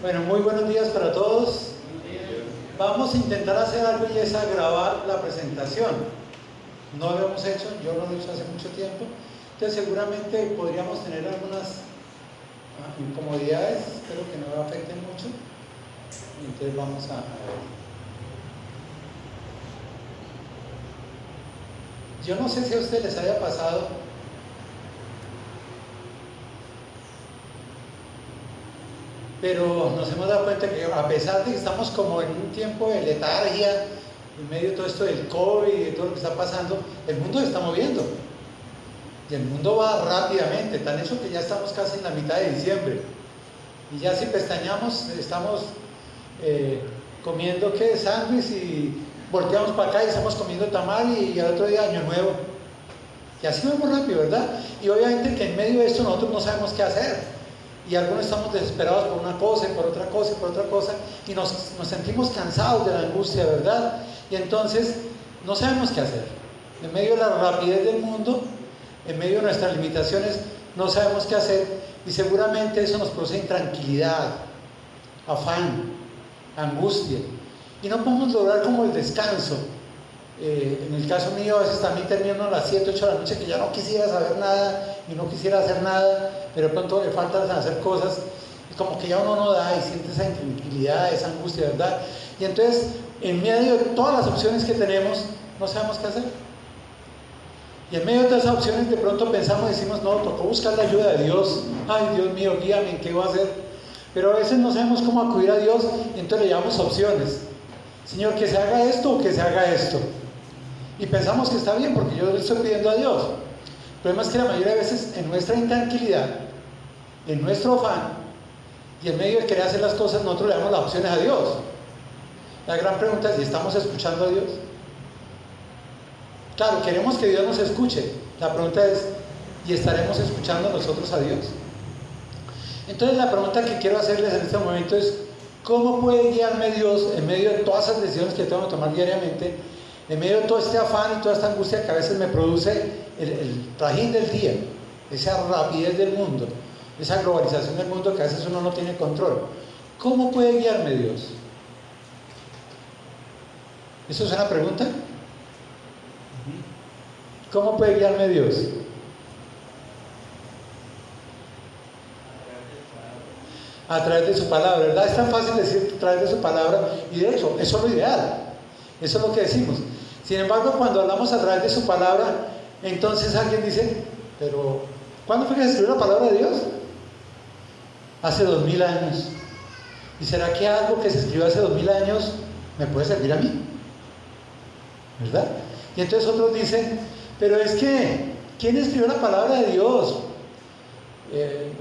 Bueno, muy buenos días para todos. Vamos a intentar hacer algo y es a grabar la presentación. No lo hemos hecho, yo no lo he hecho hace mucho tiempo. Entonces seguramente podríamos tener algunas incomodidades, espero que no afecten mucho. Entonces vamos a ver. Yo no sé si a ustedes les haya pasado, pero nos hemos dado cuenta que a pesar de que estamos como en un tiempo de letargia, en medio de todo esto del COVID y de todo lo que está pasando, el mundo se está moviendo. Y el mundo va rápidamente, tan hecho que ya estamos casi en la mitad de diciembre. Y ya si pestañamos, estamos comiendo sándwich y volteamos para acá y estamos comiendo tamal y al otro día Año Nuevo. Y así va muy rápido, ¿verdad? Y obviamente que en medio de esto nosotros no sabemos qué hacer. Y algunos estamos desesperados por una cosa y por otra cosa y por otra cosa. Y nos sentimos cansados de la angustia, ¿verdad? Y entonces no sabemos qué hacer. En medio de la rapidez del mundo, en medio de nuestras limitaciones, no sabemos qué hacer. Y seguramente eso nos produce intranquilidad, afán, angustia. Y no podemos lograr como el descanso. En el caso mío, a veces también termino a las 7, 8 de la noche que ya no quisiera saber nada y no quisiera hacer nada, pero de pronto le faltan hacer cosas y como que ya uno no da y siente esa intranquilidad, esa angustia, ¿verdad? Y entonces, en medio de todas las opciones que tenemos, no sabemos qué hacer. Y en medio de todas esas opciones, de pronto pensamos y decimos, no, tocó buscar la ayuda de Dios. Ay, Dios mío, guíame, ¿en qué voy a hacer? Pero a veces no sabemos cómo acudir a Dios y entonces le llamamos opciones. Señor, que se haga esto o que se haga esto. Y pensamos que está bien porque yo le estoy pidiendo a Dios. El problema es que la mayoría de veces en nuestra intranquilidad, en nuestro afán y en medio de querer hacer las cosas, nosotros le damos las opciones a Dios. La gran pregunta es, ¿y estamos escuchando a Dios? Claro, queremos que Dios nos escuche. La pregunta es, ¿y estaremos escuchando nosotros a Dios? Entonces la pregunta que quiero hacerles en este momento es, ¿cómo puede guiarme Dios en medio de todas esas decisiones que tengo que tomar diariamente? En medio de todo este afán y toda esta angustia que a veces me produce el trajín del día, esa rapidez del mundo, esa globalización del mundo que a veces uno no tiene control. ¿Cómo puede guiarme Dios? ¿Eso es una pregunta? ¿Cómo puede guiarme Dios? A través de su palabra, ¿verdad? Es tan fácil decir a través de su palabra y de hecho, eso es lo ideal, eso es lo que decimos. Sin embargo, cuando hablamos a través de su palabra, entonces alguien dice, pero ¿cuándo fue que se escribió la palabra de Dios? Hace 2000 años. ¿Y será que algo que se escribió hace 2000 años me puede servir a mí? ¿Verdad? Y entonces otros dicen, pero es que, ¿quién escribió la palabra de Dios?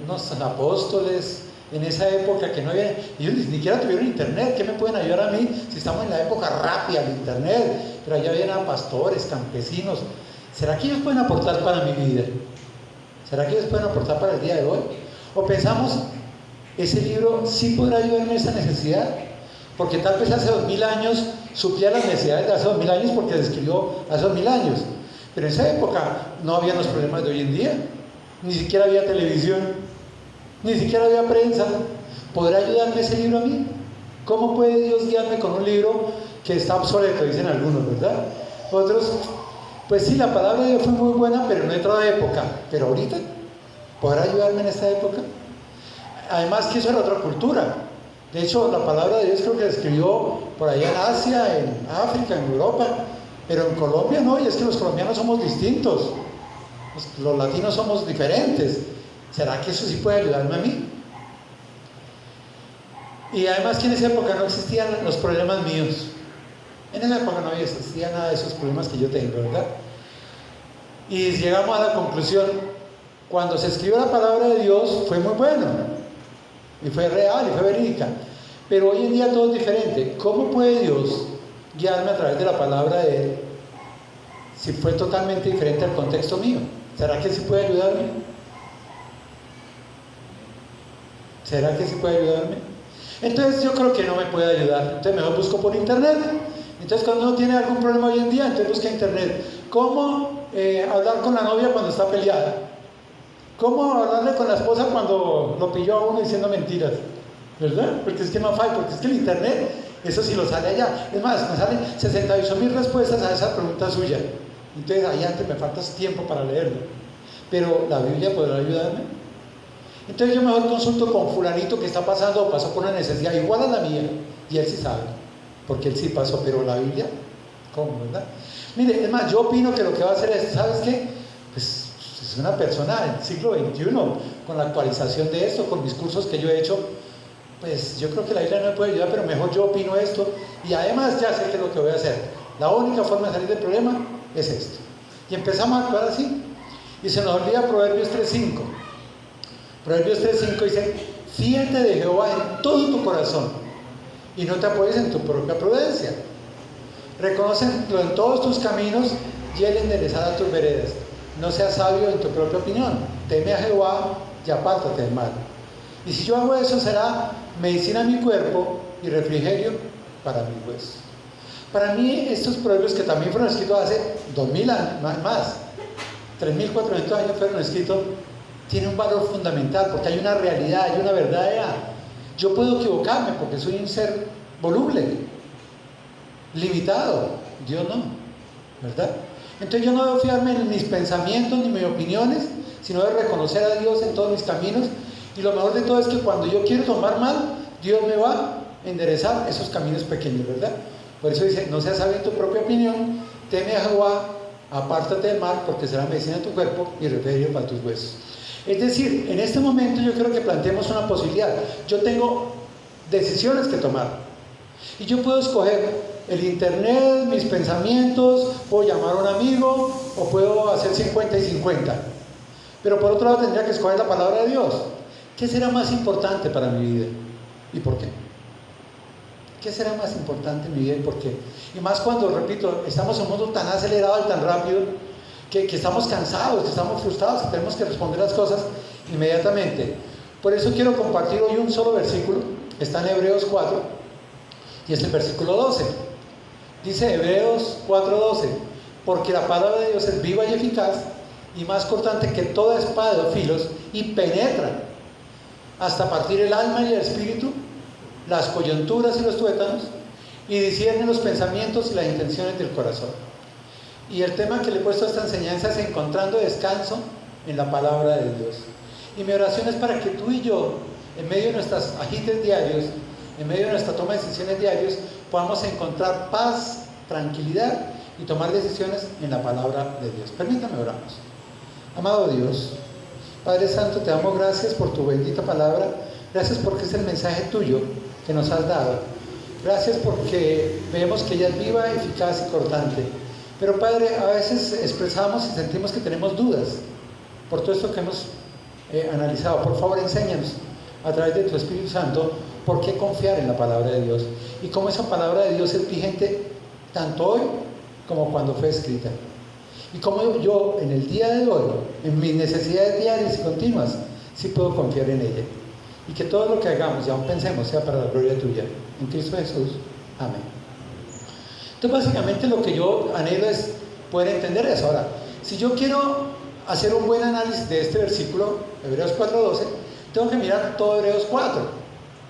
Unos apóstoles. En esa época que no había, ellos ni siquiera tuvieron internet, ¿qué me pueden ayudar a mí si estamos en la época rápida del internet? Pero allá habían pastores, campesinos. ¿Será que ellos pueden aportar para mi vida? ¿Será que ellos pueden aportar para el día de hoy? ¿O pensamos, ese libro sí podrá ayudarme a esa necesidad? Porque tal vez hace 2000 años suplía las necesidades de hace 2000 años porque se escribió hace 2000 años. Pero en esa época no había los problemas de hoy en día. Ni siquiera había televisión. Ni siquiera había prensa. ¿Podrá ayudarme ese libro a mí? ¿Cómo puede Dios guiarme con un libro que está obsoleto? Dicen algunos, ¿verdad? Otros, pues sí, la palabra de Dios fue muy buena, pero en otra época. Pero ahorita, ¿podrá ayudarme en esta época? Además que eso era otra cultura. De hecho, la palabra de Dios creo que se escribió por allá en Asia, en África, en Europa. Pero en Colombia no, y es que los colombianos somos distintos. Los latinos somos diferentes. ¿Será que eso sí puede ayudarme a mí? Y además que en esa época no existían los problemas míos. En esa época no existía nada de esos problemas que yo tengo, ¿verdad? Y llegamos a la conclusión, cuando se escribió la palabra de Dios fue muy bueno, y fue real, y fue verídica. Pero hoy en día todo es diferente. ¿Cómo puede Dios guiarme a través de la palabra de Él si fue totalmente diferente al contexto mío? ¿Será que sí puede ayudarme? ¿Será que sí puede ayudarme? Entonces yo creo que no me puede ayudar. Entonces mejor busco por internet. Entonces cuando uno tiene algún problema hoy en día, entonces busca internet. ¿Cómo hablar con la novia cuando está peleada? ¿Cómo hablarle con la esposa cuando lo pilló a uno diciendo mentiras? ¿verdad? Porque es que no falla, porque es que el internet, eso sí lo sale allá. Es más, me salen 68.000 respuestas a esa pregunta suya. Entonces ahí antes me falta tiempo para leerlo. Pero la Biblia podrá ayudarme. Entonces yo mejor consulto con fulanito que está pasando o pasó por una necesidad igual a la mía. Y él sí sabe, porque él sí pasó, pero la Biblia, ¿cómo, verdad? Mire, es más, yo opino que lo que va a hacer es, ¿sabes qué? Pues es una persona del siglo XXI, con la actualización de esto, con mis cursos que yo he hecho, pues yo creo que la Biblia no me puede ayudar, pero mejor yo opino esto, y además ya sé qué es lo que voy a hacer. La única forma de salir del problema es esto. Y empezamos a actuar así. Y se nos olvida Proverbios 3.5. Proverbios 3.5 dice: fíate de Jehová en todo tu corazón y no te apoyes en tu propia prudencia. Reconócelo en todos tus caminos y él enderezará tus veredas. No seas sabio en tu propia opinión. Teme a Jehová y apártate del mal. Y si yo hago eso, será medicina a mi cuerpo y refrigerio para mis huesos. Para mí, estos proverbios, que también fueron escritos hace 2000 años, más, 3400 años fueron escritos, tienen un valor fundamental, porque hay una realidad, hay una verdad. Yo puedo equivocarme porque soy un ser voluble, limitado. Dios no, ¿verdad? Entonces yo no debo fiarme en mis pensamientos ni mis opiniones, sino de reconocer a Dios en todos mis caminos. Y lo mejor de todo es que cuando yo quiero tomar mal, Dios me va a enderezar esos caminos pequeños, ¿verdad? Por eso dice: no seas sabio en tu propia opinión, teme a Jehová, apártate del mal, porque será medicina en tu cuerpo y refrigerio para tus huesos. Es decir, en este momento yo creo que planteemos una posibilidad. Yo tengo decisiones que tomar y yo puedo escoger el internet, mis pensamientos, puedo llamar a un amigo o puedo hacer 50 y 50. Pero por otro lado tendría que escoger la palabra de Dios. ¿Qué será más importante para mi vida? ¿Y por qué? ¿Qué será más importante en mi vida y por qué? Y más cuando, repito, estamos en un mundo tan acelerado y tan rápido que estamos cansados, que estamos frustrados, que tenemos que responder las cosas inmediatamente. Por eso quiero compartir hoy un solo versículo. Está en Hebreos 4 y es el versículo 12. Dice Hebreos 4:12: porque la palabra de Dios es viva y eficaz y más cortante que toda espada de dos filos, y penetra hasta partir el alma y el espíritu, las coyunturas y los tuétanos, y discierne los pensamientos y las intenciones del corazón. Y el tema que le he puesto a esta enseñanza es encontrando descanso en la palabra de Dios. Y mi oración es para que tú y yo, en medio de nuestros agites diarios, en medio de nuestra toma de decisiones diarios, podamos encontrar paz, tranquilidad y tomar decisiones en la palabra de Dios. Permítame oramos. Amado Dios, Padre Santo, te damos gracias por tu bendita palabra. Gracias porque es el mensaje tuyo que nos has dado. Gracias porque vemos que ella es viva, eficaz y cortante. Pero Padre, a veces expresamos y sentimos que tenemos dudas por todo esto que hemos analizado. Por favor, enséñanos a través de tu Espíritu Santo por qué confiar en la palabra de Dios y cómo esa palabra de Dios es vigente tanto hoy como cuando fue escrita. Y cómo yo en el día de hoy, en mis necesidades diarias y continuas, sí puedo confiar en ella. Y que todo lo que hagamos y aún pensemos sea para la gloria tuya. En Cristo Jesús. Amén. Entonces básicamente lo que yo anhelo es poder entender eso. Ahora, si yo quiero hacer un buen análisis de este versículo, Hebreos 4:12, tengo que mirar todo Hebreos 4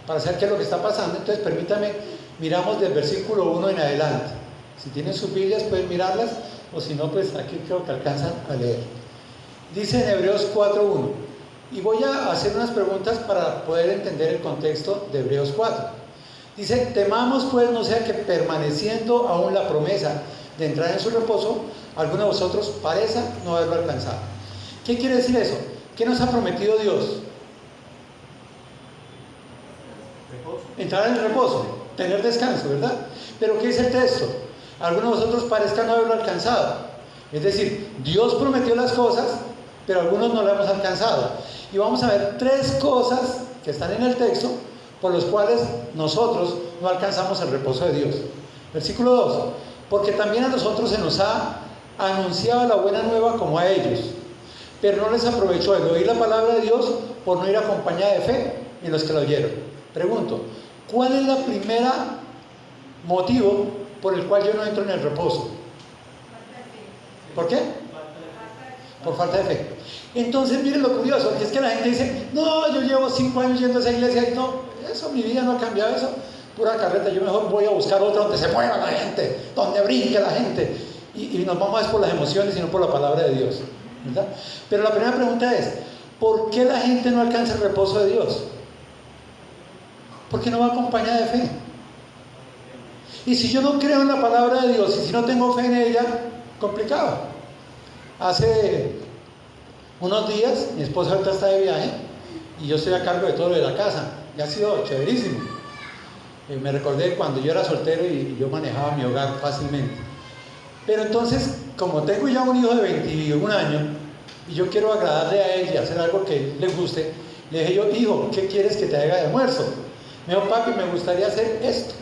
para saber qué es lo que está pasando. Entonces permítame, miramos del versículo 1 en adelante. Si tienen sus Biblias pueden mirarlas, o si no, pues aquí creo que alcanzan a leer. Dice en Hebreos 4:1, y voy a hacer unas preguntas para poder entender el contexto de Hebreos 4. Dice: temamos pues no sea que permaneciendo aún la promesa de entrar en su reposo, alguno de vosotros parezca no haberlo alcanzado. ¿Qué quiere decir eso? ¿Qué nos ha prometido Dios? Entrar en el reposo, tener descanso, ¿verdad? Pero ¿qué dice el texto? Algunos de vosotros parezcan no haberlo alcanzado. Es decir, Dios prometió las cosas, pero algunos no lo hemos alcanzado. Y vamos a ver tres cosas que están en el texto por los cuales nosotros no alcanzamos el reposo de Dios. Versículo 2: porque también a nosotros se nos ha anunciado la buena nueva como a ellos, pero no les aprovechó el oír la palabra de Dios por no ir acompañada de fe en los que la oyeron. Pregunto, ¿cuál es la primera motivo por el cual yo no entro en el reposo? ¿Por qué? Por falta de fe. Entonces miren lo curioso, que es que la gente dice: no, yo llevo 5 años yendo a esa iglesia y no, Eso, mi vida no ha cambiado, eso, pura carreta. Yo mejor voy a buscar otra donde se mueva la gente, donde brinque la gente. Y nos vamos a ver por las emociones y no por la palabra de Dios, ¿verdad? Pero la primera pregunta es, ¿por qué la gente no alcanza el reposo de Dios? Porque no va acompañada de fe. Y si yo no creo en la palabra de Dios y si no tengo fe en ella, complicado. Hace unos días, mi esposa ahorita está de viaje y yo estoy a cargo de todo lo de la casa. Y ha sido chéverísimo. Me recordé cuando yo era soltero y yo manejaba mi hogar fácilmente. Pero entonces, como tengo ya un hijo de 21 años y yo quiero agradarle a él y hacer algo que le guste, le dije yo, hijo, ¿qué quieres que te haga de almuerzo? Me dijo, papi, me gustaría hacer esto,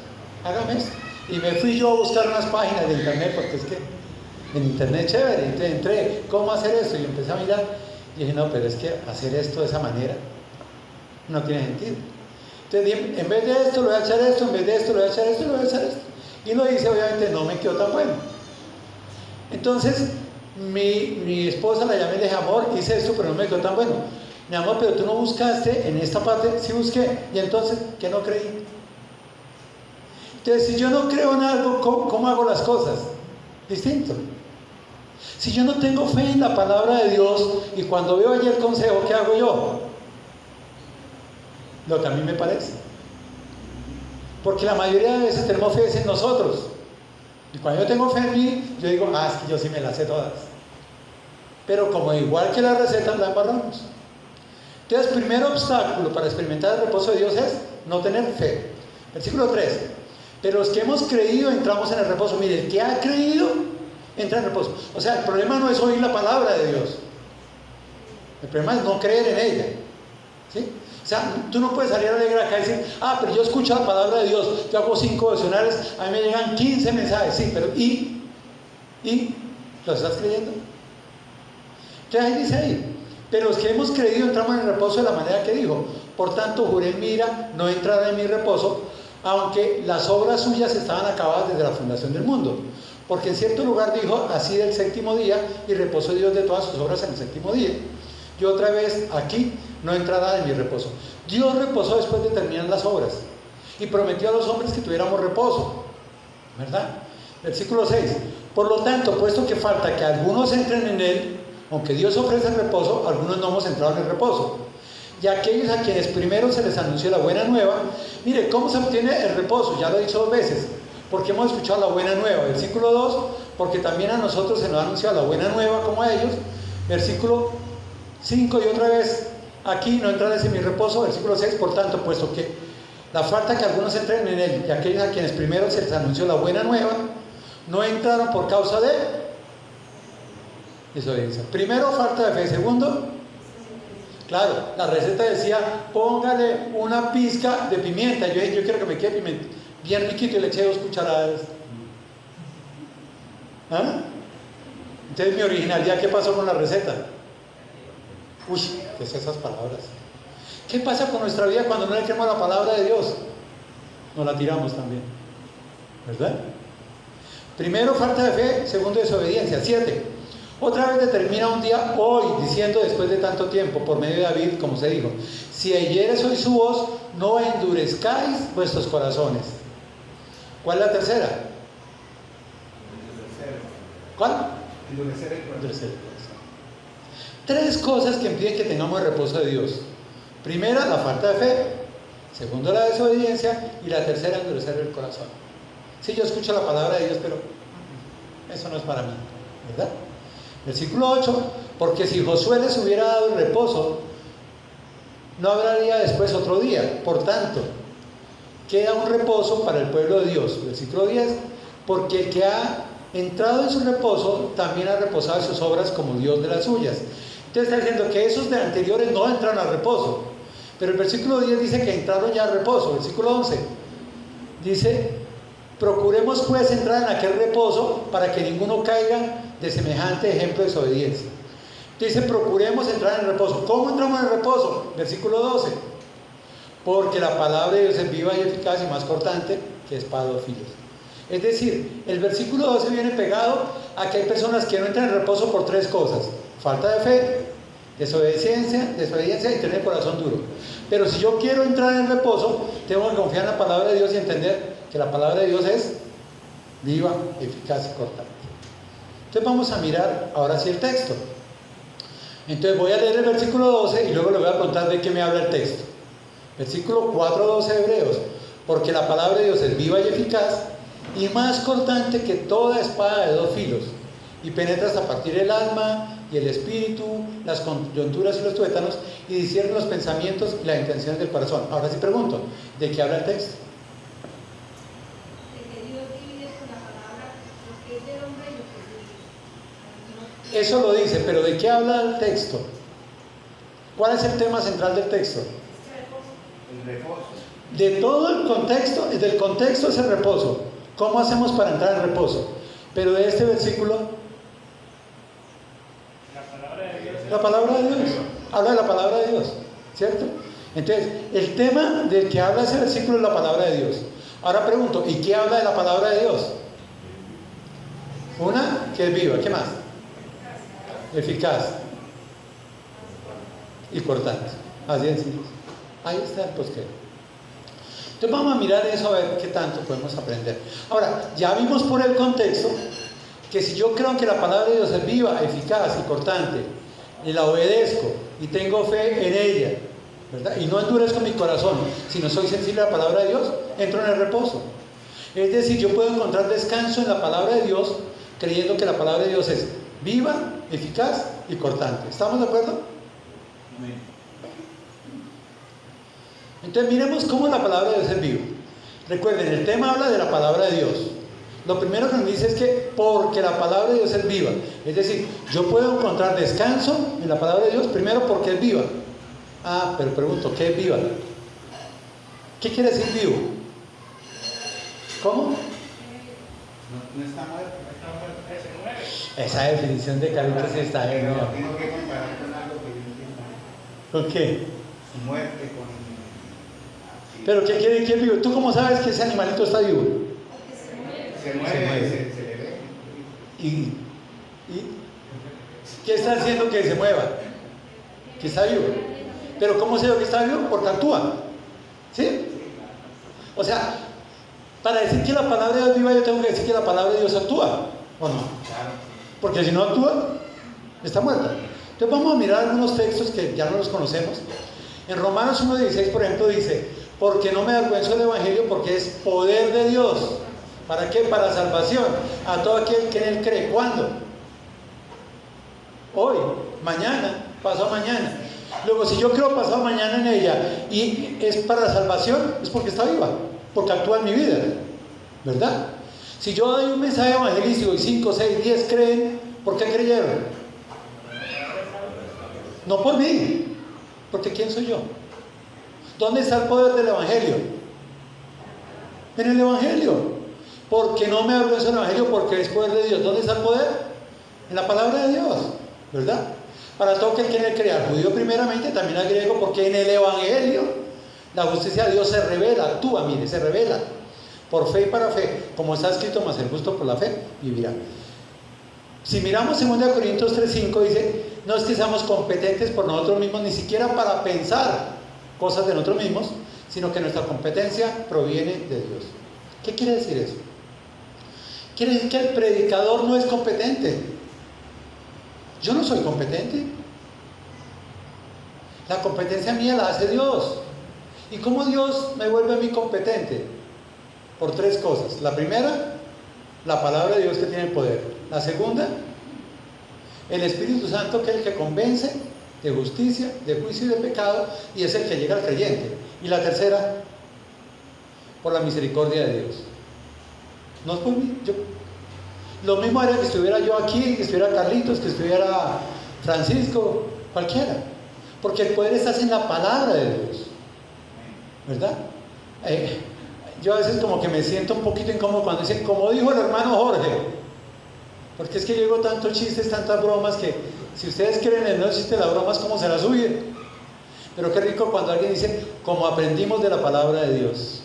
hágame esto. Y me fui yo a buscar unas páginas de internet, porque es que en internet es chévere. Entonces entré, ¿cómo hacer esto? Y empecé a mirar y dije, no, pero es que hacer esto de esa manera no tiene sentido. Entonces dije, en vez de esto lo voy a echar esto, en vez de esto lo voy a echar esto, lo voy a echar esto. Y lo hice, obviamente no me quedó tan bueno. Entonces mi esposa la llamé y le dije, amor, hice esto pero no me quedó tan bueno. Mi amor, pero tú no buscaste en esta parte. Sí busqué. Y entonces, ¿qué no creí? Entonces, si yo no creo en algo, ¿cómo hago las cosas? Distinto. Si yo no tengo fe en la palabra de Dios y cuando veo allí el consejo, ¿qué hago yo? Lo que a mí me parece. Porque la mayoría de veces tenemos fe en nosotros. Y cuando yo tengo fe en mí, yo digo, es que yo sí me las sé todas. Pero como igual que las recetas, las embarramos. Entonces, el primer obstáculo para experimentar el reposo de Dios es no tener fe. Versículo 3. Pero los que hemos creído entramos en el reposo. Mire, el que ha creído entra en el reposo. O sea, el problema no es oír la palabra de Dios. El problema es no creer en ella. ¿Sí? O sea, tú no puedes salir alegre acá y decir, pero yo escucho la palabra de Dios, yo hago 5 devocionales, a mí me llegan 15 mensajes. Sí, pero ¿y? ¿Lo estás creyendo? Entonces ahí dice ahí, pero los que hemos creído entramos en el reposo de la manera que dijo. Por tanto, juré en mi ira, no entrará en mi reposo, aunque las obras suyas estaban acabadas desde la fundación del mundo. Porque en cierto lugar dijo, así del séptimo día, y reposó Dios de todas sus obras en el séptimo día. Y otra vez aquí no entrará en mi reposo. Dios reposó después de terminar las obras y prometió a los hombres que tuviéramos reposo, ¿verdad? Versículo 6. Por lo tanto, puesto que falta que algunos entren en él, aunque Dios ofrece el reposo, algunos no hemos entrado en el reposo. Y aquellos a quienes primero se les anunció la buena nueva, mire, ¿cómo se obtiene el reposo? Ya lo he dicho 2 veces, porque hemos escuchado la buena nueva. Versículo 2, porque también a nosotros se nos ha anunciado la buena nueva como a ellos. Versículo 5, y otra vez, aquí no entrarás en mi reposo. Versículo 6, por tanto, puesto que la falta que algunos entren en él, y aquellos a quienes primero se les anunció la buena nueva, no entraron por causa de desobediencia. Primero, falta de fe. Segundo, claro, la receta decía, póngale una pizca de pimienta. Yo dije, yo quiero que me quede pimienta bien riquito, y le eché 2 cucharadas. Entonces, mi originalidad, ¿qué pasó con la receta? Uy, ¿qué es esas palabras? ¿Qué pasa con nuestra vida cuando no le creemos la palabra de Dios? Nos la tiramos también, ¿verdad? Primero, falta de fe. Segundo, desobediencia. 7. Otra vez determina un día hoy, diciendo después de tanto tiempo, por medio de David, como se dijo, si oyeres hoy su voz, no endurezcáis vuestros corazones. ¿Cuál es la tercera? ¿Cuál? Endurecer el corazón. 3 cosas que impiden que tengamos el reposo de Dios. Primera, la falta de fe. Segundo, la desobediencia. Y la tercera, endurecer el corazón. Sí, yo escucho la palabra de Dios, pero eso no es para mí, ¿verdad? Versículo 8, porque si Josué les hubiera dado el reposo, no habrá día después otro día. Por tanto, queda un reposo para el pueblo de Dios. Versículo 10, porque el que ha entrado en su reposo, también ha reposado en sus obras como Dios de las suyas. Entonces está diciendo que esos de anteriores no entran al reposo. Pero el versículo 10 dice que entraron ya al reposo. Versículo 11 dice, procuremos pues entrar en aquel reposo para que ninguno caiga de semejante ejemplo de desobediencia. Dice, procuremos entrar en el reposo. ¿Cómo entramos en el reposo? Versículo 12. Porque la palabra de Dios es viva y eficaz y más cortante que espada de 2 filos. Es decir, el versículo 12 viene pegado a que hay personas que no entran en reposo por 3 cosas. Falta de fe, Desobediencia y tener el corazón duro. Pero si yo quiero entrar en reposo, tengo que confiar en la palabra de Dios y entender que la palabra de Dios es viva, eficaz y cortante. Entonces vamos a mirar ahora sí el texto. Entonces voy a leer el versículo 12 y luego le voy a contar de qué me habla el texto. Versículo 4:12 de Hebreos. Porque la palabra de Dios es viva y eficaz y más cortante que toda espada de 2 filos, y penetra hasta partir el alma y el espíritu, las coyunturas y los tuétanos, y discierne los pensamientos y las intenciones del corazón. Ahora sí pregunto, ¿de qué habla el texto? De que Dios divide con la palabra lo que es del hombre y lo que es de Dios. Eso lo dice, pero ¿de qué habla el texto? ¿Cuál es el tema central del texto? El reposo. De todo el contexto, del contexto es el reposo. ¿Cómo hacemos para entrar en reposo? Pero de este versículo, la palabra de Dios. Habla de la palabra de Dios, ¿cierto? Entonces, el tema del que habla ese versículo es la palabra de Dios. Ahora pregunto, ¿y qué habla de la palabra de Dios? Una, que es viva. ¿Qué más? Eficaz y cortante. Así es. Ahí está el posquero. Entonces vamos a mirar eso a ver qué tanto podemos aprender. Ahora, ya vimos por el contexto que si yo creo que la palabra de Dios es viva, eficaz y cortante, y la obedezco y tengo fe en ella, ¿verdad? Y no endurezco mi corazón, sino soy sensible a la palabra de Dios, entro en el reposo. Es decir, yo puedo encontrar descanso en la palabra de Dios creyendo que la palabra de Dios es viva, eficaz y cortante. ¿Estamos de acuerdo? Amén. Entonces miremos cómo la palabra de Dios es viva. Recuerden, el tema habla de la palabra de Dios. Lo primero que nos dice es que porque la palabra de Dios es viva. Es decir, yo puedo encontrar descanso en la palabra de Dios primero porque es viva. Ah, pero pregunto, ¿qué es viva? ¿Qué quiere decir vivo? ¿Cómo? No está muerto. Se mueve. Esa definición de Carlitos sí está bien, Pero ¿no? tengo que comparar con algo que yo entiendo. ¿Con qué? Su muerte con... ¿Pero qué quiere decir vivo? ¿Tú cómo sabes que ese animalito está vivo? Se mueve, se le ve. ¿Y qué está haciendo que se mueva? Que está vivo. ¿Pero cómo sé yo que está vivo? Porque actúa. ¿Sí? O sea, para decir que la palabra de Dios es viva, yo tengo que decir que la palabra de Dios actúa, ¿o no? Claro. Porque si no actúa, está muerta. Entonces vamos a mirar algunos textos que ya no los conocemos. En Romanos 1:16, por ejemplo, dice: porque no me avergüenzo del Evangelio, porque es poder de Dios. ¿Para qué? Para salvación a todo aquel que en él cree. ¿Cuándo? Hoy, mañana, pasado mañana. Luego, si yo creo pasado mañana en ella y es para salvación, es porque está viva, porque actúa en mi vida, ¿verdad? Si yo doy un mensaje evangelístico y 5, 6, 10 creen, ¿por qué creyeron? No por mí, porque ¿quién soy yo? ¿Dónde está el poder del Evangelio? En el Evangelio. Porque no me avergüenzo del Evangelio, porque es poder de Dios. ¿Dónde está el poder? En la palabra de Dios, ¿verdad? Para todo aquel que en él crea, al judío primeramente, también al griego, porque en el Evangelio la justicia de Dios se revela, actúa, mire, se revela. Por fe y para fe, como está escrito, más el justo por la fe vivirá. Si miramos 2 Corintios 3:5, dice: no es que seamos competentes por nosotros mismos, ni siquiera para pensar cosas de nosotros mismos, sino que nuestra competencia proviene de Dios. ¿Qué quiere decir eso? Quiere decir que el predicador no es competente. Yo no soy competente. La competencia mía la hace Dios. ¿Y cómo Dios me vuelve a mí competente? Por 3 cosas. La primera, la palabra de Dios, que tiene poder. La segunda, el Espíritu Santo, que es el que convence de justicia, de juicio y de pecado, y es el que llega al creyente. Y la tercera, por la misericordia de Dios. No es por mí. Lo mismo haría que estuviera yo aquí, que estuviera Carlitos, que estuviera Francisco, cualquiera. Porque el poder está en la palabra de Dios, ¿verdad? Yo a veces como que me siento un poquito incómodo cuando dicen, como dijo el hermano Jorge, porque es que yo digo tantos chistes, tantas bromas, que si ustedes creen en el chiste de las bromas, ¿cómo se las huyen? Pero qué rico cuando alguien dice, como aprendimos de la palabra de Dios,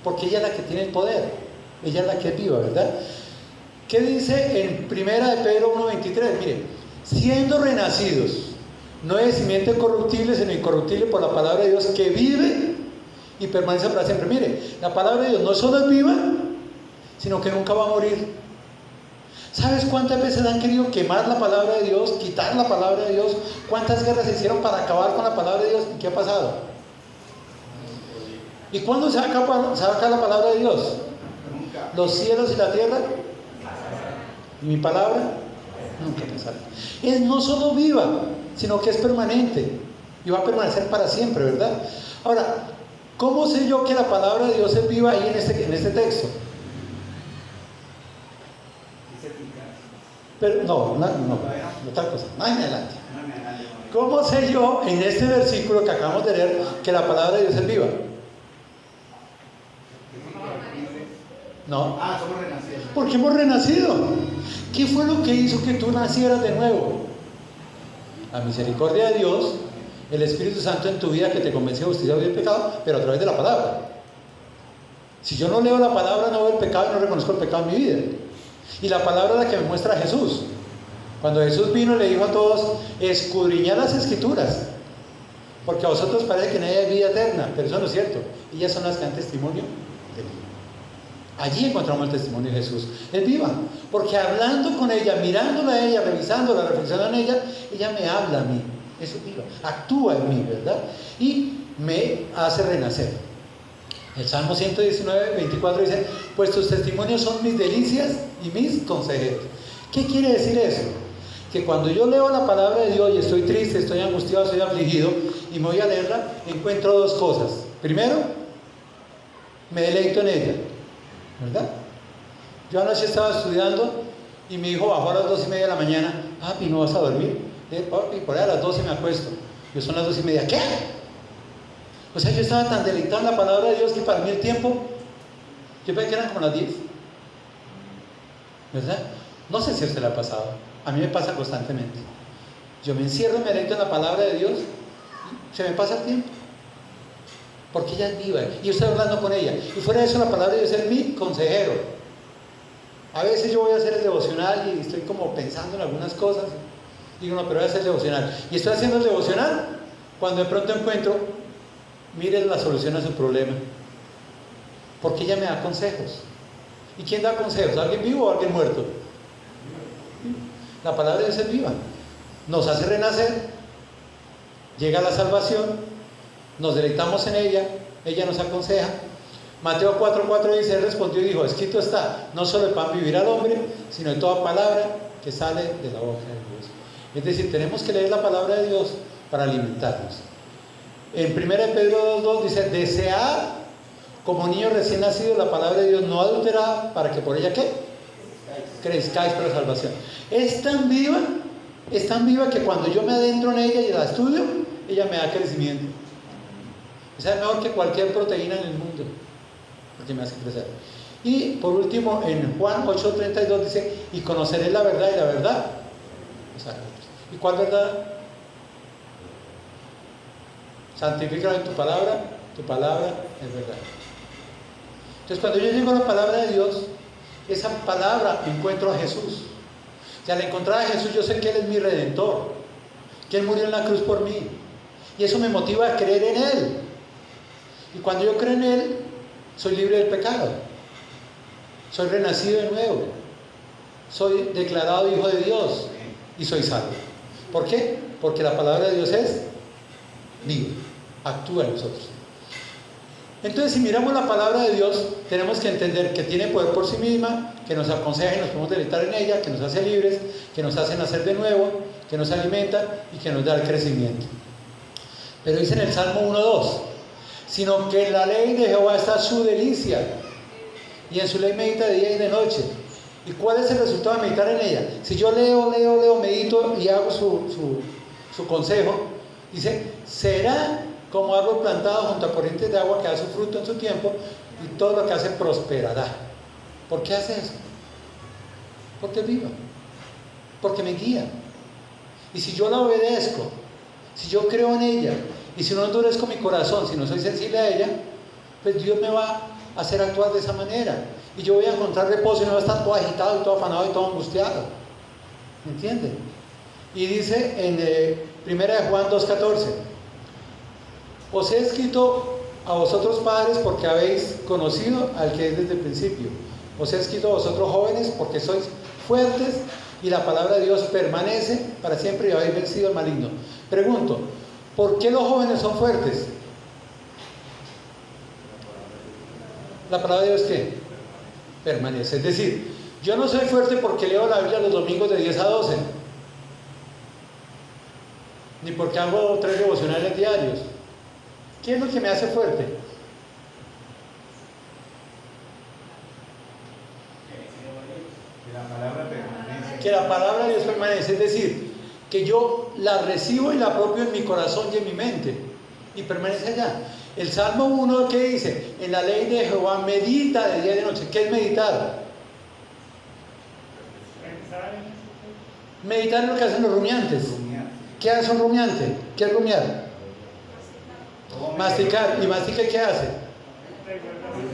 porque ella es la que tiene el poder, ella es la que es viva, ¿verdad? ¿Qué dice en 1 de Pedro 1:23? Mire, siendo renacidos no es simiente corruptible, sino incorruptible por la palabra de Dios que vive y permanece para siempre. Mire, la palabra de Dios no solo es viva, sino que nunca va a morir. ¿Sabes cuántas veces han querido quemar la palabra de Dios, quitar la palabra de Dios? ¿Cuántas guerras se hicieron para acabar con la palabra de Dios? ¿Y qué ha pasado? ¿Y cuándo se va a acabar la palabra de Dios? Nunca. Los cielos y la tierra. ¿Y mi palabra? Nunca pasará. Es no solo viva, sino que es permanente y va a permanecer para siempre, ¿verdad? Ahora, ¿cómo sé yo que la palabra de Dios es viva ahí en este texto? Dice eficaz. Pero no, otra cosa, más en adelante. No me hagan llamar. ¿Cómo sé yo en este versículo que acabamos de leer que la palabra de Dios es viva? No, Ah, somos renacidos. porque hemos renacido. ¿Qué fue lo que hizo que tú nacieras de nuevo? La misericordia de Dios, el Espíritu Santo en tu vida que te convence de justicia y de pecado, pero a través de la palabra. Si yo no leo la palabra, no veo el pecado y no reconozco el pecado en mi vida. Y la palabra es la que me muestra a Jesús. Cuando Jesús vino, le dijo a todos: escudriñad las Escrituras, porque a vosotros parece que en ella hay vida eterna, pero eso no es cierto. Ellas son las que dan testimonio de mí. Allí encontramos el testimonio de Jesús. Es viva, porque hablando con ella, mirándola a ella, revisándola, reflexionando en ella, ella me habla a mí. Eso es viva, actúa en mí, ¿verdad? Y me hace renacer. El Salmo 119, 24 dice: pues tus testimonios son mis delicias y mis consejeros. ¿Qué quiere decir eso? Que cuando yo leo la palabra de Dios y estoy triste, estoy angustiado, estoy afligido, y me voy a leerla, encuentro dos cosas. Primero, me deleito en ella, ¿verdad? Yo anoche estaba estudiando y mi hijo bajó a las 2:30 de la mañana. Papi, ¿no vas a dormir? Papi, por ahí a las 12 me acuesto. Yo son las 2:30. ¿Qué? O sea, yo estaba tan deleitado en la palabra de Dios que para mí el tiempo, yo pensé que eran como las 10, ¿verdad? No sé si a usted le ha pasado. A mí me pasa constantemente. Yo me encierro y me deleito en la palabra de Dios y se me pasa el tiempo, porque ella es viva y yo estoy hablando con ella. Y fuera de eso, la palabra de Dios es mi consejero. A veces yo voy a hacer el devocional y estoy como pensando en algunas cosas. Digo, no, pero voy a hacer el devocional. Y estoy haciendo el devocional cuando de pronto encuentro: miren la solución a su problema. Porque ella me da consejos. ¿Y quién da consejos? ¿Alguien vivo o alguien muerto? La palabra de Dios es viva. Nos hace renacer. Llega la salvación. Nos deleitamos en ella. Ella nos aconseja. Mateo 4:4 dice: él respondió y dijo: escrito está, no solo de pan vivirá el hombre, sino de toda palabra que sale de la boca de Dios. Es decir, tenemos que leer la palabra de Dios para alimentarnos. En 1 Pedro 2:2 dice: desead como niño recién nacido la palabra de Dios no adulterada, para que por ella ¿qué? Crezcáis para salvación. Es tan viva que cuando yo me adentro en ella y la estudio, ella me da crecimiento. O sea, es mejor que cualquier proteína en el mundo, porque me hace crecer. Y por último, en Juan 8:32 dice: y conoceréis la verdad, y la verdad os hará libres. ¿Y cuál verdad? Santifícala en tu palabra es verdad. Entonces, cuando yo llego a la palabra de Dios, esa palabra encuentro a Jesús. O sea, al encontrar a Jesús, yo sé que Él es mi redentor, que Él murió en la cruz por mí, y eso me motiva a creer en Él. Y cuando yo creo en Él, soy libre del pecado, soy renacido de nuevo, soy declarado hijo de Dios y soy salvo. ¿Por qué? Porque la palabra de Dios es viva, actúa en nosotros. Entonces, si miramos la palabra de Dios, tenemos que entender que tiene poder por sí misma, que nos aconseja y nos podemos deleitar en ella, que nos hace libres, que nos hace nacer de nuevo, que nos alimenta y que nos da el crecimiento. Pero dice en el Salmo 1:2: sino que en la ley de Jehová está su delicia, y en su ley medita de día y de noche. ¿Y cuál es el resultado de meditar en ella? Si yo leo, medito y hago su consejo, dice: será como árbol plantado junto a corrientes de agua que da su fruto en su tiempo, y todo lo que hace prosperará. ¿Por qué hace eso? Porque es viva, porque me guía. Y si yo la obedezco, si yo creo en ella, y si no endurezco mi corazón, si no soy sensible a ella, pues Dios me va a hacer actuar de esa manera. Y yo voy a encontrar reposo y no voy a estar todo agitado y todo afanado y todo angustiado. ¿Me entienden? Y dice en 1 Juan 2:14, os he escrito a vosotros padres porque habéis conocido al que es desde el principio. Os he escrito a vosotros jóvenes porque sois fuertes y la palabra de Dios permanece para siempre y habéis vencido al maligno. Pregunto, ¿por qué los jóvenes son fuertes? La palabra de Dios, ¿qué? Permanece. Es decir, yo no soy fuerte porque leo la Biblia los domingos de 10 a 12, ni porque hago 3 devocionales diarios. ¿Qué es lo que me hace fuerte? Que la palabra permanece. Que la palabra de Dios permanece, es decir, que yo la recibo y la apropio en mi corazón y en mi mente, y permanece allá. El Salmo 1, ¿qué dice? En la ley de Jehová medita de día y de noche. ¿Qué es meditar? Meditar es lo que hacen los rumiantes. Rumiar. ¿Qué hace un rumiante? ¿Qué es rumiar? Come, Masticar. ¿Y mastica qué hace?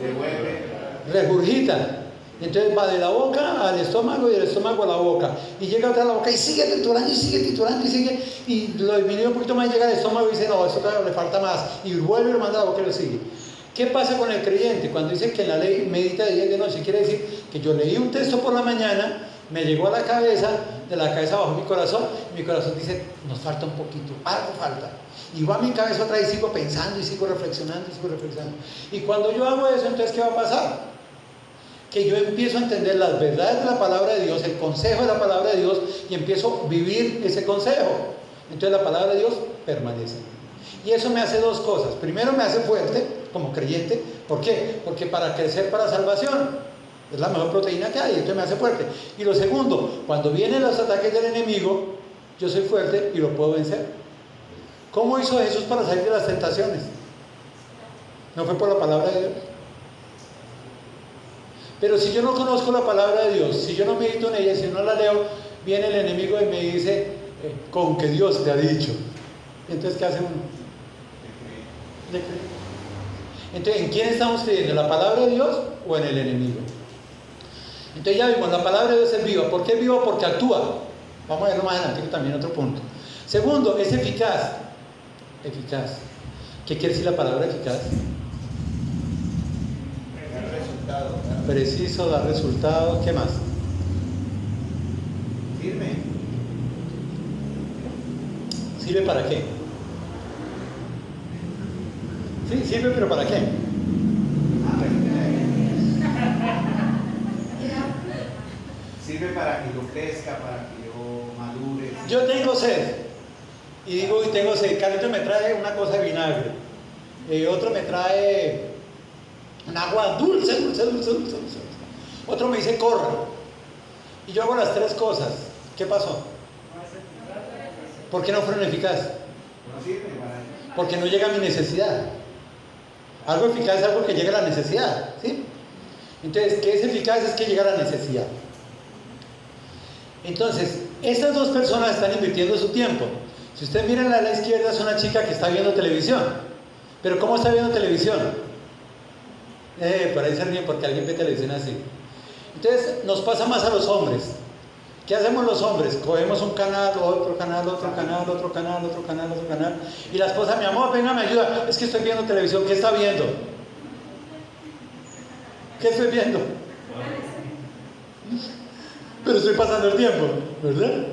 revuelve. Regurgita. Entonces va de la boca al estómago y del estómago a la boca. Y llega otra a la boca y sigue triturando y sigue triturando y sigue. Y lo disminuye un poquito más y llega al estómago y dice, no, eso todavía le falta más. Y vuelve y lo manda a la boca y lo sigue. ¿Qué pasa con el creyente? Cuando dice que en la ley medita de día y de noche, quiere decir que yo leí un texto por la mañana, me llegó a la cabeza, de la cabeza bajo mi corazón, y mi corazón dice, nos falta un poquito, algo falta. Y va a mi cabeza otra vez y sigo pensando y sigo reflexionando y sigo reflexionando. Y cuando yo hago eso, entonces ¿qué va a pasar? Que yo empiezo a entender las verdades de la palabra de Dios, el consejo de la palabra de Dios, y empiezo a vivir ese consejo. Entonces la palabra de Dios permanece. Y eso me hace dos cosas. Primero, me hace fuerte como creyente. ¿Por qué? Porque para crecer para salvación es la mejor proteína que hay, entonces me hace fuerte. Y lo segundo, cuando vienen los ataques del enemigo, yo soy fuerte y lo puedo vencer. ¿Cómo hizo Jesús para salir de las tentaciones? ¿No fue por la palabra de Dios? Pero si yo no conozco la palabra de Dios, si yo no medito en ella, si no la leo, viene el enemigo y me dice, con que Dios te ha dicho. Entonces, ¿qué hace uno? Le cree. Entonces, ¿en quién estamos creyendo? ¿En la palabra de Dios o en el enemigo? Entonces ya vimos, la palabra de Dios es viva. ¿Por qué es viva? Porque actúa. Vamos a verlo más adelante, también otro punto. Segundo, es eficaz. Eficaz. ¿Qué quiere decir la palabra eficaz? Da resultado. Preciso, da resultado. ¿Qué más? Firme. ¿Sirve para qué? Sí, sirve, pero ¿para qué? Sirve para que yo crezca, para que yo madure. Yo tengo sed. Y digo, uy, tengo sed. Carlito me trae una cosa de vinagre. Otro me trae un agua dulce, dulce, dulce, dulce, dulce. Otro me dice, corra. Y yo hago las tres cosas. ¿Qué pasó? ¿Por qué no fueron eficaces? No sirve para eso. Porque no llega a mi necesidad. Algo eficaz es algo que llega a la necesidad, ¿sí? Entonces, ¿qué es eficaz? Es que llega a la necesidad. Entonces, estas dos personas están invirtiendo su tiempo. Si ustedes miran a la izquierda, es una chica que está viendo televisión. ¿Pero cómo está viendo televisión? Por ahí se ríen porque alguien ve televisión así. Entonces, nos pasa más a los hombres. ¿Qué hacemos los hombres? Cogemos un canal, otro canal, otro canal, otro canal, otro canal, otro canal. Y la esposa, mi amor, venga, me ayuda. Es que estoy viendo televisión. ¿Qué está viendo? ¿Qué estoy viendo? Pero estoy pasando el tiempo, ¿verdad?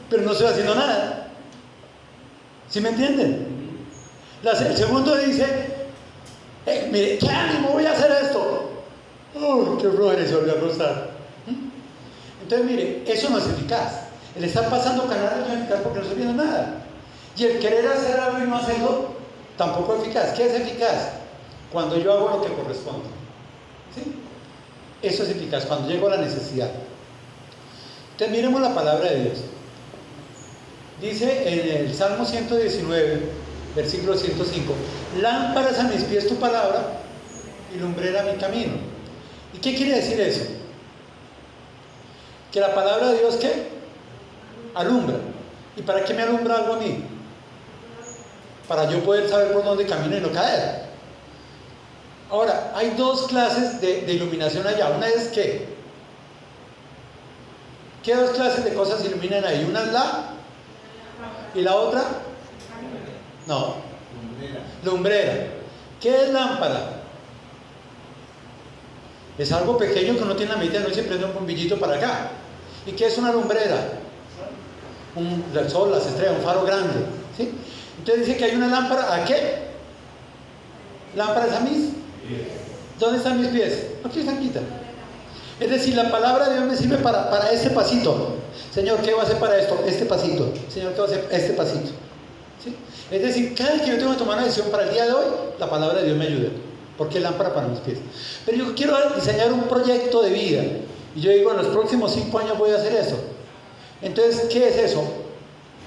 Pero no estoy haciendo nada. ¿Sí me entienden? El segundo dice, mire, ¿qué ánimo? Voy a hacer esto. ¡Qué flojera! Y se volvió a acostar. Entonces, mire, eso no es eficaz. El estar pasando canales no es eficaz porque no estoy viendo nada. Y el querer hacer algo y no hacerlo, tampoco es eficaz. ¿Qué es eficaz? Cuando yo hago lo que corresponde. ¿Sí? Eso es eficaz, cuando llego a la necesidad. Entonces, miremos la palabra de Dios. Dice en el Salmo 119, versículo 105, lámparas a mis pies tu palabra y lumbrera mi camino. ¿Y qué quiere decir eso? Que la palabra de Dios, ¿qué? Alumbra. ¿Y para qué me alumbra algo a mí? Para yo poder saber por dónde camino y no caer. Ahora, hay dos clases de iluminación allá. Una es ¿qué? ¿Qué dos clases de cosas iluminan ahí? Una es la ¿Y la otra? No, lumbrera. ¿Qué es lámpara? Es algo pequeño que uno tiene en la mitad de la noche y prende un bombillito para acá. ¿Y qué es una lumbrera? El sol, las estrellas, un faro grande, ¿sí? Entonces dice que hay una lámpara. ¿A qué? ¿Lámparas a mis? ¿Dónde están mis pies? Aquí están quitas. Es decir, la palabra de Dios me sirve para este pasito. Señor, ¿qué va a hacer para esto? Este pasito. Señor, ¿qué va a hacer? Este pasito. ¿Sí? Es decir, cada vez que yo tengo que tomar una decisión para el día de hoy, la palabra de Dios me ayuda. Porque es lámpara para mis pies. Pero yo quiero diseñar un proyecto de vida. Y yo digo, en los próximos 5 años voy a hacer eso. Entonces, ¿qué es eso?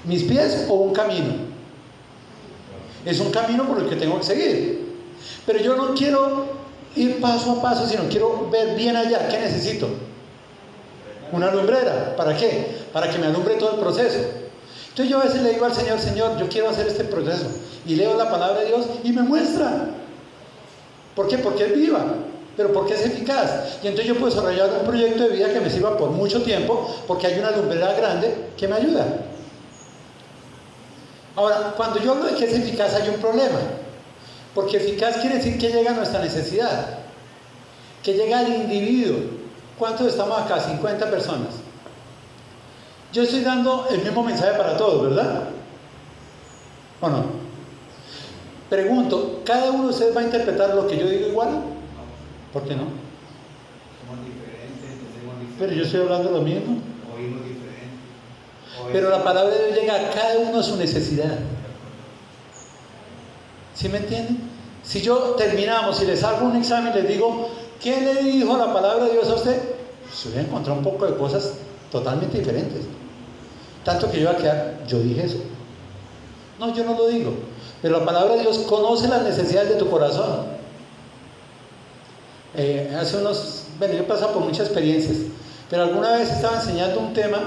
¿Mis pies o un camino? Es un camino por el que tengo que seguir. Pero yo no quiero ir paso a paso, sino quiero ver bien allá. ¿Qué necesito? Una lumbrera. ¿Para qué? Para que me alumbre todo el proceso. Entonces yo a veces le digo al Señor, Señor, yo quiero hacer este proceso. Y leo la palabra de Dios y me muestra. ¿Por qué? Porque es viva, pero porque es eficaz. Y entonces yo puedo desarrollar un proyecto de vida que me sirva por mucho tiempo, porque hay una lumbrera grande que me ayuda. Ahora, cuando yo hablo de que es eficaz hay un problema. Porque eficaz quiere decir que llega a nuestra necesidad, que llega al individuo. ¿Cuántos estamos acá? 50 personas. Yo estoy dando el mismo mensaje para todos, ¿verdad? ¿O no? Pregunto, ¿cada uno de ustedes va a interpretar lo que yo digo igual? ¿Por qué no? Somos diferentes, entendemos diferente. Pero yo estoy hablando lo mismo. Oímos diferente. Pero la palabra de Dios llega a cada uno a su necesidad. ¿Sí me entienden? Si yo terminamos y les hago un examen y les digo, ¿qué le dijo la palabra de Dios a usted? Se voy a encontrar un poco de cosas totalmente diferentes. Tanto que yo voy a quedar, yo dije eso. No, yo no lo digo. Pero la palabra de Dios conoce las necesidades de tu corazón. Bueno, yo he pasado por muchas experiencias, pero alguna vez estaba enseñando un tema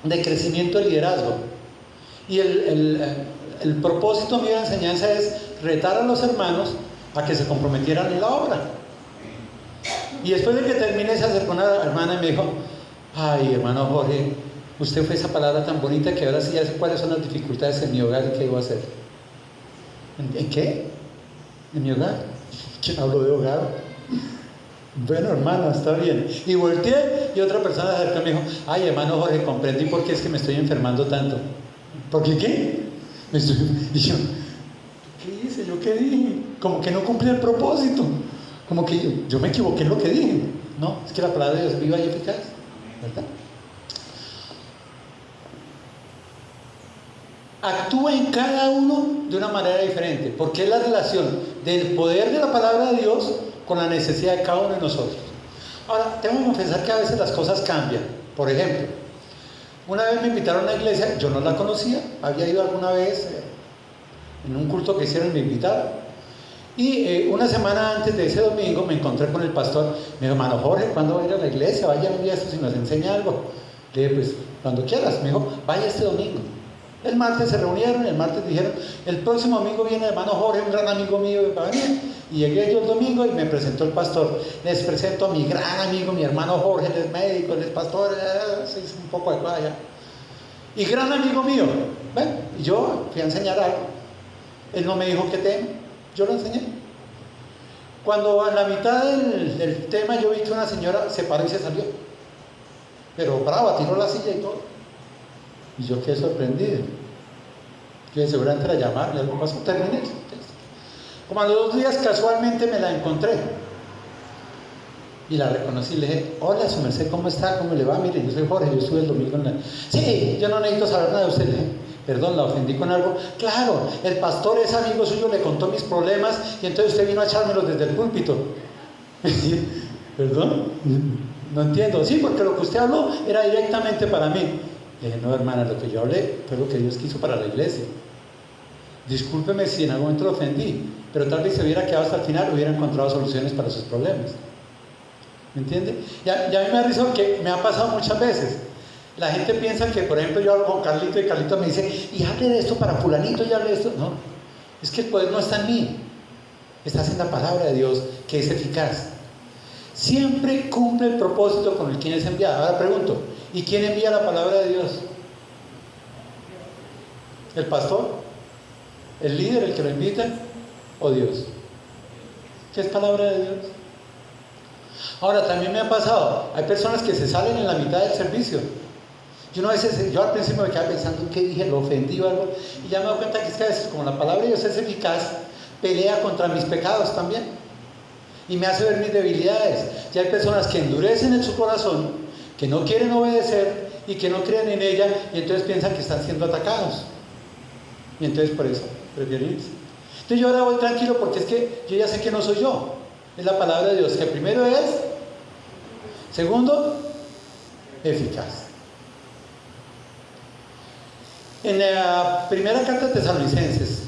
de crecimiento de liderazgo. Y el propósito mío de la enseñanza es retar a los hermanos a que se comprometieran en la obra. Y después de que terminé, se acercó una hermana y me dijo, ay, hermano Jorge, usted fue esa palabra tan bonita que ahora sí ya sé cuáles son las dificultades en mi hogar y qué debo hacer. ¿En qué? ¿En mi hogar? ¿Quién habló de hogar? Bueno, hermano, está bien. Y volteé y otra persona se acercó y me dijo, ay, hermano Jorge, comprendí por qué es que me estoy enfermando tanto. ¿Por qué? Y yo, ¿qué hice? ¿Yo qué dije? Como que no cumplí el propósito. Como que yo me equivoqué en lo que dije. No, es que la palabra de Dios es viva y eficaz, ¿verdad? Actúa en cada uno de una manera diferente, porque es la relación del poder de la palabra de Dios con la necesidad de cada uno de nosotros. Ahora, tengo que confesar que a veces las cosas cambian. Por ejemplo, una vez me invitaron a una iglesia, yo no la conocía, había ido alguna vez en un culto que hicieron, me invitaron. Y una semana antes de ese domingo me encontré con el pastor. Me dijo, hermano Jorge, ¿cuándo va a ir a la iglesia? Vaya un día esto si nos enseña algo. Le dije, pues cuando quieras. Me dijo, vaya este domingo. El martes se reunieron, el martes dijeron, el próximo domingo viene el hermano Jorge, un gran amigo mío, va a venir. Y llegué yo el domingo y me presentó el pastor. Les presento a mi gran amigo, mi hermano Jorge, él es médico, él es pastor, se hizo un poco de playa. Y gran amigo mío. Bueno, y yo fui a enseñar algo. Él no me dijo qué tema, yo lo enseñé. Cuando a la mitad del tema yo vi que una señora se paró y se salió. Pero brava, tiró la silla y todo. Y yo quedé sorprendido. Que seguramente la llamaron, algo pasó, terminé. Como a los 2 días casualmente me la encontré. Y la reconocí, le dije, hola, su merced, ¿cómo está? ¿Cómo le va? Mire, yo soy Jorge, yo estuve el domingo en la... Sí, yo no necesito saber nada de usted. Le dije, perdón, la ofendí con algo. Claro, el pastor es amigo suyo, le contó mis problemas y entonces usted vino a echármelos desde el púlpito. ¿Perdón? No entiendo. Sí, porque lo que usted habló era directamente para mí. Le dije, no, hermana, lo que yo hablé fue lo que Dios quiso para la iglesia. Discúlpeme si en algún momento lo ofendí, pero tal vez si hubiera quedado hasta el final hubiera encontrado soluciones para sus problemas. ¿Me entiende? Y a mí me da risa porque me ha pasado muchas veces. La gente piensa que, por ejemplo, yo hablo con Carlito y Carlito me dice, y hable de esto para fulanito y hable de esto. No, es que el poder no está en mí, está en la palabra de Dios, que es eficaz. Siempre cumple el propósito con el quien es enviado. Ahora pregunto, ¿y quién envía la palabra de Dios? ¿El pastor? ¿El líder, el que lo invita? ¿O Dios? ¿Qué es palabra de Dios? Ahora, también me ha pasado, hay personas que se salen en la mitad del servicio. Yo al principio me quedaba pensando, ¿qué dije? ¿Lo ofendí o algo? Y ya me doy cuenta que es que a veces, como la palabra de Dios es eficaz, pelea contra mis pecados también. Y me hace ver mis debilidades. Y hay personas que endurecen en su corazón, que no quieren obedecer y que no creen en ella, y entonces piensan que están siendo atacados. Y entonces por eso prefieren irse. Entonces yo ahora voy tranquilo porque es que yo ya sé que no soy yo. Es la palabra de Dios, que primero es, segundo, eficaz. En la primera carta de Tesalonicenses,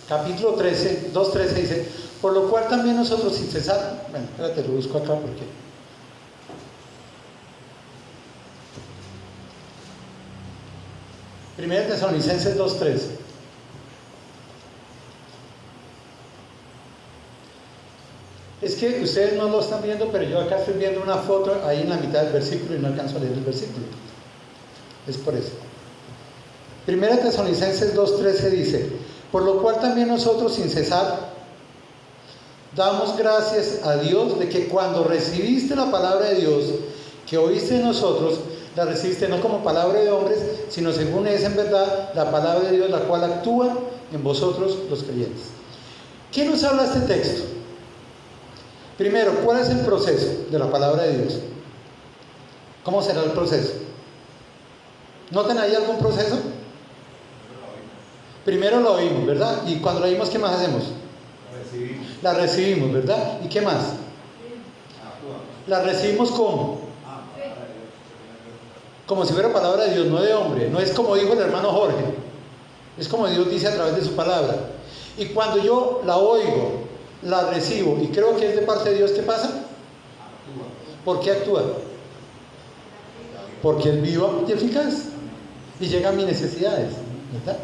capítulo 13, 2:13 dice, por lo cual también nosotros sin cesar, bueno, espérate, lo busco acá porque... Primera Tesalonicenses 2:13. Es que ustedes no lo están viendo, pero yo acá estoy viendo una foto ahí en la mitad del versículo y no alcanzo a leer el versículo. Es por eso. Primera Tesalonicenses 2:13 dice, por lo cual también nosotros sin cesar damos gracias a Dios de que cuando recibiste la palabra de Dios que oíste de nosotros, la recibiste no como palabra de hombres, sino según es en verdad la palabra de Dios, la cual actúa en vosotros los creyentes. ¿Qué nos habla este texto? Primero, ¿cuál es el proceso de la palabra de Dios? ¿Cómo será el proceso? ¿Notan ahí algún proceso? Primero lo oímos, ¿verdad? Y cuando lo oímos, ¿qué más hacemos? La recibimos, ¿verdad? ¿Y qué más? La recibimos ¿cómo? Como si fuera palabra de Dios, no de hombre. No es como dijo el hermano Jorge. Es como Dios dice a través de su palabra. Y cuando yo la oigo, la recibo y creo que es de parte de Dios, ¿qué pasa? ¿Por qué actúa? Porque es vivo y eficaz y llega a mis necesidades, ¿verdad?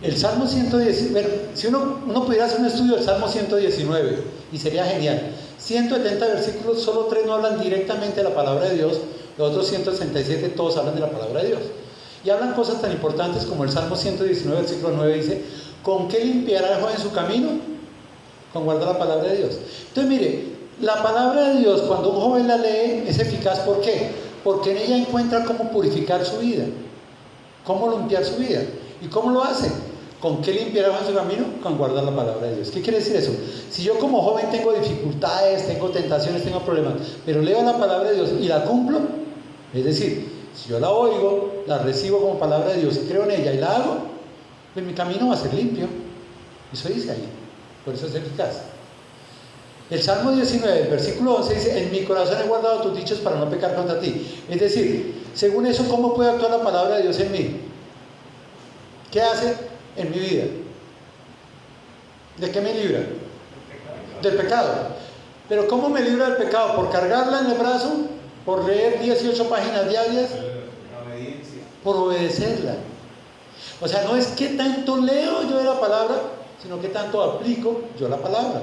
El Salmo 119, bueno, si uno pudiera hacer un estudio del Salmo 119 y sería genial. 170 versículos, solo 3 no hablan directamente de la palabra de Dios, los otros 167 todos hablan de la palabra de Dios. Y hablan cosas tan importantes como el Salmo 119, versículo 9 dice, ¿con qué limpiará el joven su camino? Con guardar la palabra de Dios. Entonces mire, la palabra de Dios cuando un joven la lee es eficaz. ¿Por qué? Porque en ella encuentra cómo purificar su vida, cómo limpiar su vida. ¿Y cómo lo hace? ¿Con qué limpiará el joven su camino? Con guardar la palabra de Dios. ¿Qué quiere decir eso? Si yo como joven tengo dificultades, tengo tentaciones, tengo problemas, pero leo la palabra de Dios y la cumplo, es decir, si yo la oigo, la recibo como palabra de Dios y creo en ella y la hago, pues mi camino va a ser limpio. Eso dice ahí. Por eso es eficaz. El Salmo 19, el versículo 11 dice, en mi corazón he guardado tus dichos para no pecar contra ti. Es decir, según eso, ¿cómo puede actuar la palabra de Dios en mí? ¿Qué hace en mi vida? ¿De qué me libra? Del pecado. Pero ¿cómo me libra del pecado? ¿Por cargarla en el brazo? ¿Por leer 18 páginas diarias? Por obedecerla. O sea, no es qué tanto leo yo de la palabra, sino qué tanto aplico yo la palabra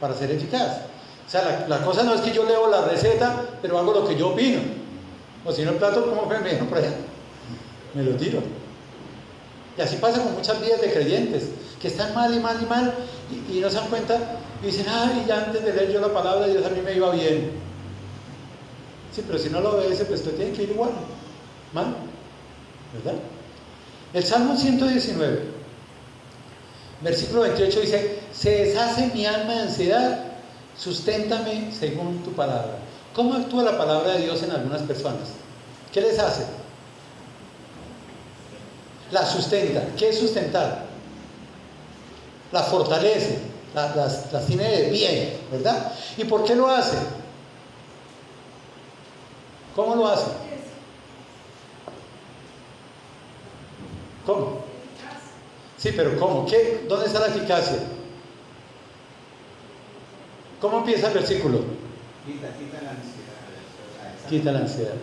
para ser eficaz. O sea, la cosa no es que yo leo la receta, pero hago lo que yo opino. O si no, el plato, ¿cómo me dejo por allá? Me lo tiro. Y así pasa con muchas vidas de creyentes que están mal y mal y mal y no se dan cuenta y dicen, ay, ya antes de leer yo la palabra de Dios a mí me iba bien. Sí, pero si no lo obedece, pues tú tienes que ir igual, mal, ¿verdad? El Salmo 119, versículo 28 dice, se deshace mi alma de ansiedad, susténtame según tu palabra. ¿Cómo actúa la palabra de Dios en algunas personas? ¿Qué les hace? La sustenta. ¿Qué es sustentar? La fortalece, las tiene de pie, ¿verdad? ¿Y por qué lo hace? ¿Cómo lo hace? ¿Cómo? Sí, pero ¿cómo? ¿Qué? ¿Dónde está la eficacia? ¿Cómo empieza el versículo? Quita la ansiedad. Quita la ansiedad.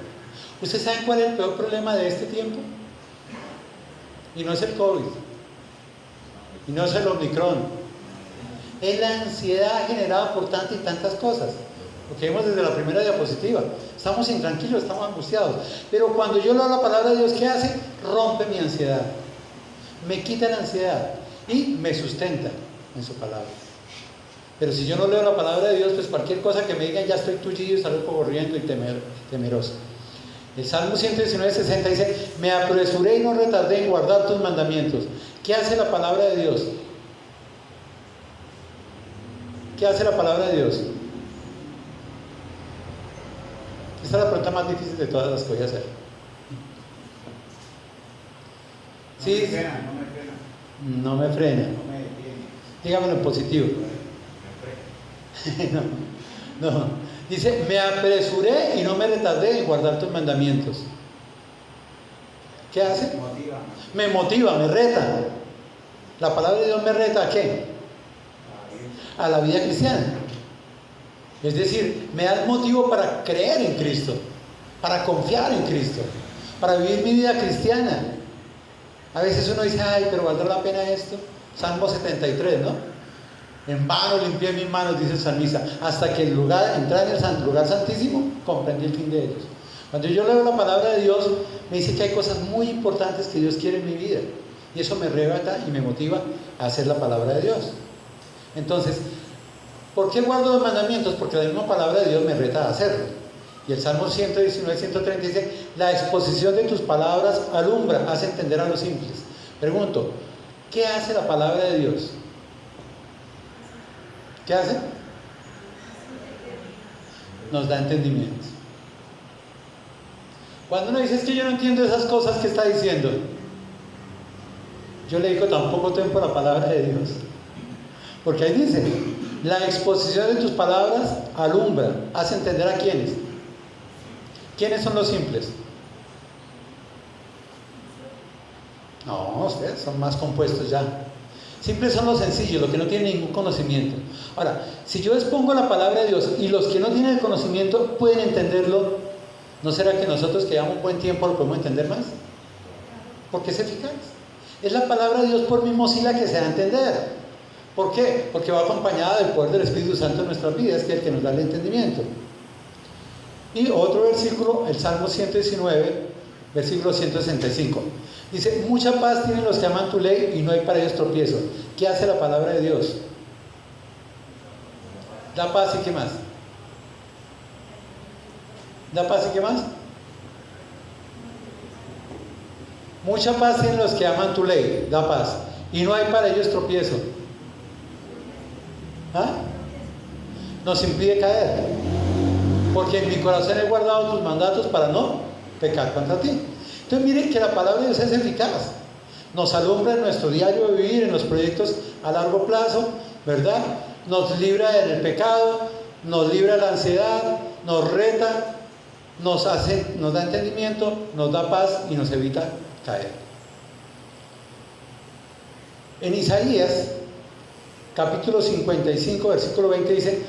¿Ustedes saben cuál es el peor problema de este tiempo? Y no es el COVID, y no es el Omicron, es la ansiedad generada por tantas y tantas cosas. Lo que vimos desde la primera diapositiva. Estamos intranquilos, estamos angustiados. Pero cuando yo leo la palabra de Dios, ¿qué hace? Rompe mi ansiedad. Me quita la ansiedad y me sustenta en su palabra. Pero si yo no leo la palabra de Dios, pues cualquier cosa que me digan, ya estoy tullido y salgo corriendo y temeroso. El Salmo 119, 60 dice: me apresuré y no retardé en guardar tus mandamientos. ¿Qué hace la palabra de Dios? ¿Qué hace la palabra de Dios? Esta es la pregunta más difícil de todas las que voy a hacer. Sí. No me frena. No me detiene. Dígamelo en positivo. No. Dice: me apresuré y no me retardé en guardar tus mandamientos. ¿Qué hace? Me motiva, me reta. La palabra de Dios me reta ¿a qué? A la vida cristiana. Es decir, me da el motivo para creer en Cristo, para confiar en Cristo, para vivir mi vida cristiana. A veces uno dice: ay, pero ¿valdrá la pena esto? Salmo 73, ¿no? En vano limpié mis manos, dice el salmista, hasta que entrar en el lugar santísimo, comprendí el fin de ellos. Cuando yo leo la palabra de Dios, me dice que hay cosas muy importantes que Dios quiere en mi vida. Y eso me arrebata y me motiva a hacer la palabra de Dios. Entonces, ¿por qué guardo los mandamientos? Porque la misma palabra de Dios me reta a hacerlo. Y el Salmo 119, 130 dice: la exposición de tus palabras alumbra, hace entender a los simples. Pregunto, ¿qué hace la palabra de Dios? ¿Qué hace? Nos da entendimiento. Cuando uno dice: es que yo no entiendo esas cosas que está diciendo, yo le digo: tampoco tiempo la palabra de Dios. Porque ahí dice: la exposición de tus palabras alumbra, hace entender a quiénes. ¿Quiénes son los simples? No, ustedes son más compuestos ya. Simples son los sencillos, los que no tienen ningún conocimiento. Ahora, si yo expongo la palabra de Dios y los que no tienen el conocimiento pueden entenderlo, ¿no será que nosotros que llevamos un buen tiempo lo podemos entender más? Porque es eficaz. Es la palabra de Dios por mismo sí la que se da a entender. ¿Por qué? Porque va acompañada del poder del Espíritu Santo en nuestras vidas, que es el que nos da el entendimiento. Y otro versículo, el Salmo 119, versículo 165. Dice: mucha paz tienen los que aman tu ley y no hay para ellos tropiezo. ¿Qué hace la palabra de Dios? Da paz y ¿qué más? Da paz y ¿qué más? Mucha paz tienen los que aman tu ley, da paz, y no hay para ellos tropiezo. ¿Ah? Nos impide caer, porque en mi corazón he guardado tus mandatos para no pecar contra ti. Entonces miren que la palabra de Dios es eficaz, nos alumbra en nuestro diario vivir, en los proyectos a largo plazo, ¿verdad? Nos libra del pecado, nos libra de la ansiedad, nos reta, nos da entendimiento, nos da paz y nos evita caer. En Isaías capítulo 55 versículo 20 dice: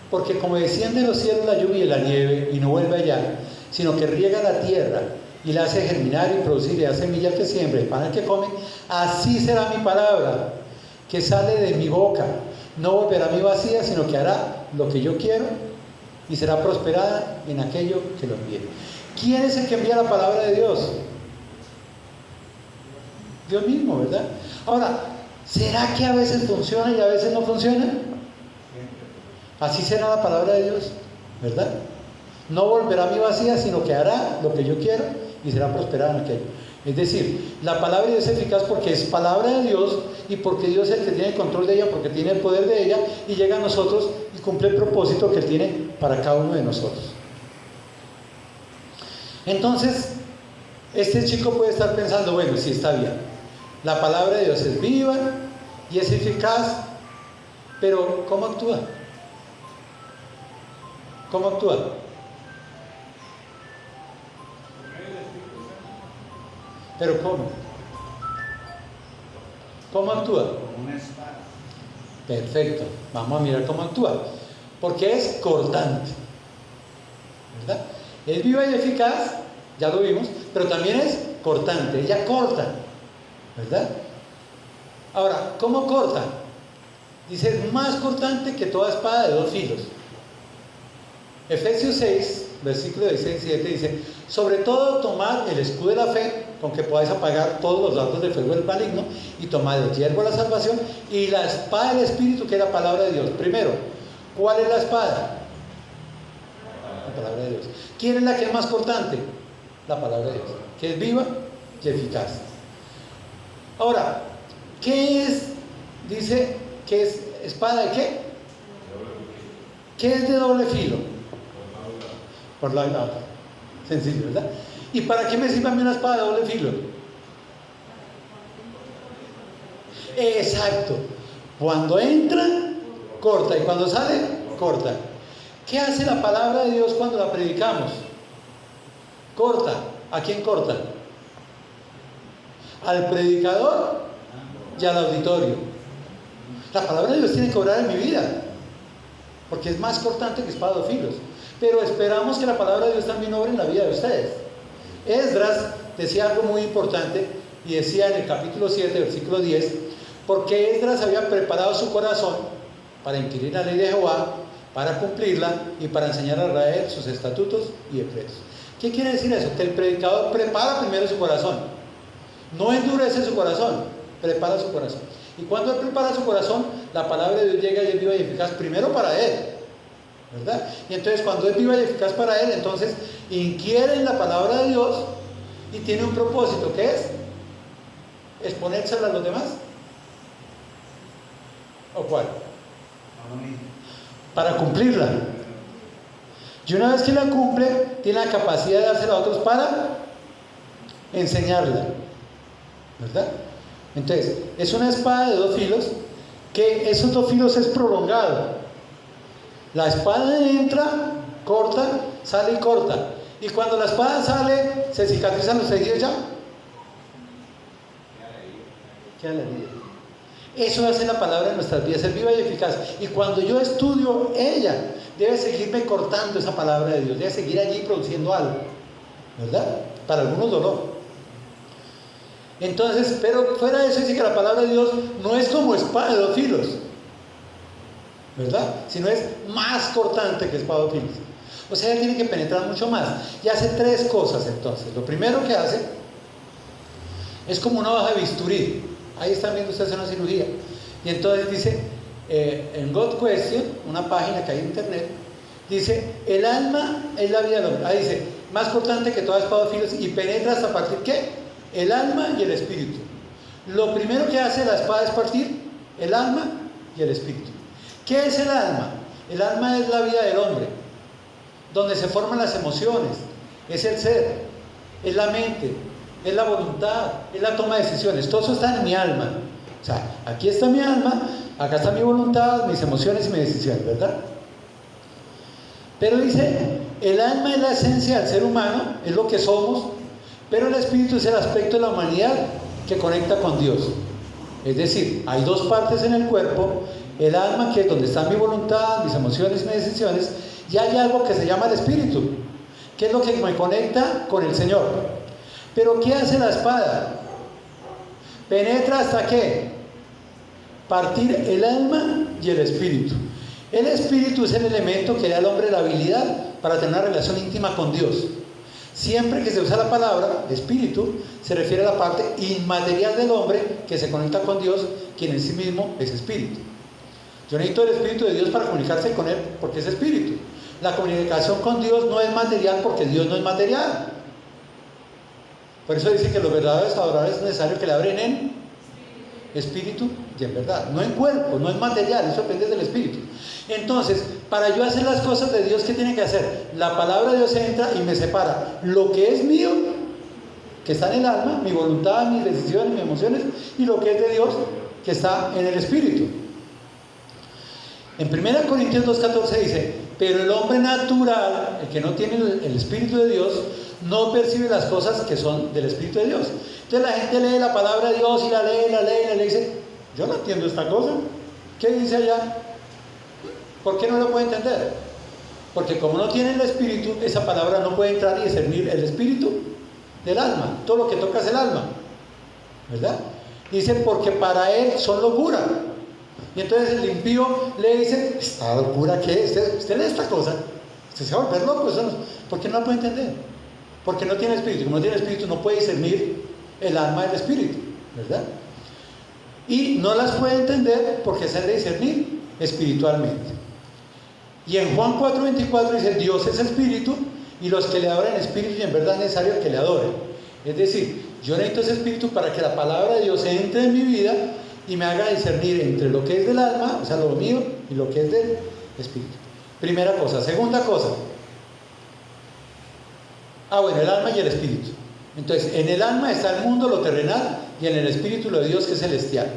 porque como desciende de los cielos la lluvia y la nieve y no vuelve allá, sino que riega la tierra y la hace germinar y producir y da semilla al que siembra y pan al que come, así será mi palabra que sale de mi boca, no volverá a mí vacía, sino que hará lo que yo quiero y será prosperada en aquello que lo envíe. ¿Quién es el que envía la palabra de Dios? Dios mismo, ¿verdad? Ahora, ¿será que a veces funciona y a veces no funciona? Así será la palabra de Dios, ¿verdad? No volverá a mí vacía, sino que hará lo que yo quiero y será prosperada en aquello. Es decir, la palabra de Dios es eficaz porque es palabra de Dios y porque Dios es el que tiene el control de ella, porque tiene el poder de ella y llega a nosotros y cumple el propósito que Él tiene para cada uno de nosotros. Entonces, este chico puede estar pensando: bueno, sí, está bien, la palabra de Dios es viva y es eficaz, pero ¿cómo actúa? ¿Cómo actúa? ¿Pero cómo? ¿Cómo actúa? Como una espada. Perfecto, vamos a mirar cómo actúa. Porque es cortante, ¿verdad? Es viva y eficaz, ya lo vimos, pero también es cortante, ella corta, ¿verdad? Ahora, ¿cómo corta? Dice: es más cortante que toda espada de dos filos. Efesios 6, versículos 16 y 17 dice: sobre todo tomad el escudo de la fe, con que podáis apagar todos los dardos de fuego del maligno, y tomad el yermo de la salvación y la espada del Espíritu, que es la palabra de Dios. Primero, ¿cuál es la espada? La palabra de Dios. ¿Quién es la que es más cortante? La palabra de Dios, que es viva y eficaz. Ahora, ¿qué es? Dice que es espada de qué? ¿Qué es de doble filo? Por la lado. Sencillo, ¿verdad? ¿Y para qué me sirve a mí una espada de doble filo? Exacto. Cuando entra, corta, y cuando sale, corta. ¿Qué hace la palabra de Dios cuando la predicamos? Corta. ¿A quién corta? Al predicador y al auditorio. La palabra de Dios tiene que obrar en mi vida, porque es más cortante que espada de dos filos. Pero esperamos que la palabra de Dios también obre en la vida de ustedes. Esdras decía algo muy importante, y decía en el capítulo 7, versículo 10: porque Esdras había preparado su corazón para inquirir la ley de Jehová, para cumplirla y para enseñar a Israel sus estatutos y decretos. ¿Qué quiere decir eso? Que el predicador prepara primero su corazón, no endurece su corazón, prepara su corazón. Y cuando él prepara su corazón, la palabra de Dios llega y es viva y eficaz primero para él, ¿verdad? Y entonces cuando es viva y eficaz para él, entonces inquiere en la palabra de Dios y tiene un propósito, que es exponérsela a los demás. ¿O cuál? Para cumplirla. Y una vez que la cumple, tiene la capacidad de dársela a otros para enseñarla, ¿verdad? Entonces, es una espada de dos filos, que esos dos filos es prolongado. La espada entra, corta, sale y corta. Y cuando la espada sale, se cicatrizan los tejidos ya. Qué alegría. Eso hace la palabra en nuestras vidas, es viva y eficaz. Y cuando yo estudio ella, debe seguirme cortando esa palabra de Dios, debe seguir allí produciendo algo, ¿verdad? Para algunos dolor. Entonces, pero fuera de eso dice que la palabra de Dios no es como espada de dos filos, ¿verdad? Sino es más cortante que espada de dos filos. O sea, él tiene que penetrar mucho más. Y hace tres cosas entonces. Lo primero que hace es como una hoja de bisturí. Ahí están viendo ustedes una cirugía. Y entonces dice, en God Question, una página que hay en internet, dice: el alma es la vida del hombre. Ahí dice: más cortante que toda espada de filos, y penetra hasta partir ¿qué? El alma y el espíritu. Lo primero que hace la espada es partir el alma y el espíritu. ¿Qué es el alma? El alma es la vida del hombre, donde se forman las emociones, es el ser, es la mente, es la voluntad, es la toma de decisiones. Todo eso está en mi alma. O sea, aquí está mi alma, acá está mi voluntad, mis emociones y mis decisiones, ¿verdad? Pero dice, el alma es la esencia del ser humano, es lo que somos, pero el espíritu es el aspecto de la humanidad que conecta con Dios. Es decir, hay dos partes en el cuerpo: el alma, que es donde está mi voluntad, mis emociones y mis decisiones, y hay algo que se llama el espíritu, que es lo que me conecta con el Señor. Pero ¿qué hace la espada? Penetra hasta ¿qué? Partir el alma y el espíritu. El espíritu es el elemento que le da al hombre la habilidad para tener una relación íntima con Dios. Siempre que se usa la palabra espíritu, se refiere a la parte inmaterial del hombre que se conecta con Dios, quien en sí mismo es espíritu. Yo necesito el espíritu de Dios para comunicarse con Él, porque es espíritu. La comunicación con Dios no es material, porque Dios no es material. Por eso dice que los verdaderos adoradores es necesario que le abren en espíritu y en verdad, no en cuerpo, no en material, eso depende del espíritu. Entonces, para yo hacer las cosas de Dios, ¿qué tiene que hacer? La palabra de Dios entra y me separa lo que es mío, que está en el alma, mi voluntad, mis decisiones, mis emociones, y lo que es de Dios, que está en el espíritu. En 1 Corintios 2:14 dice: pero el hombre natural, el que no tiene el espíritu de Dios, no percibe las cosas que son del espíritu de Dios. Entonces la gente lee la palabra de Dios y la lee y dice: yo no entiendo esta cosa, ¿qué dice allá? ¿Por qué no lo puede entender? Porque como no tiene el espíritu, esa palabra no puede entrar y discernir el espíritu del alma. Todo lo que toca es el alma, ¿verdad? Dice: porque para él son locura. Y entonces el impío le dice: ¿esta locura qué es? ¿Usted lee esta cosa? Se va a volver loco, ¿por qué no la puede entender? Porque no tiene espíritu. Como no tiene espíritu, no puede discernir el alma del espíritu, ¿verdad? Y no las puede entender porque se han de discernir espiritualmente. Y en Juan 4:24 dice: Dios es espíritu, y los que le adoran en espíritu y en verdad es necesario que le adoren. Es decir, yo necesito ese espíritu para que la palabra de Dios entre en mi vida y me haga discernir entre lo que es del alma, o sea, lo mío, y lo que es del espíritu. Primera cosa. Segunda cosa. Bueno, el alma y el espíritu. Entonces, en el alma está el mundo, lo terrenal, y en el espíritu lo de Dios, que es celestial.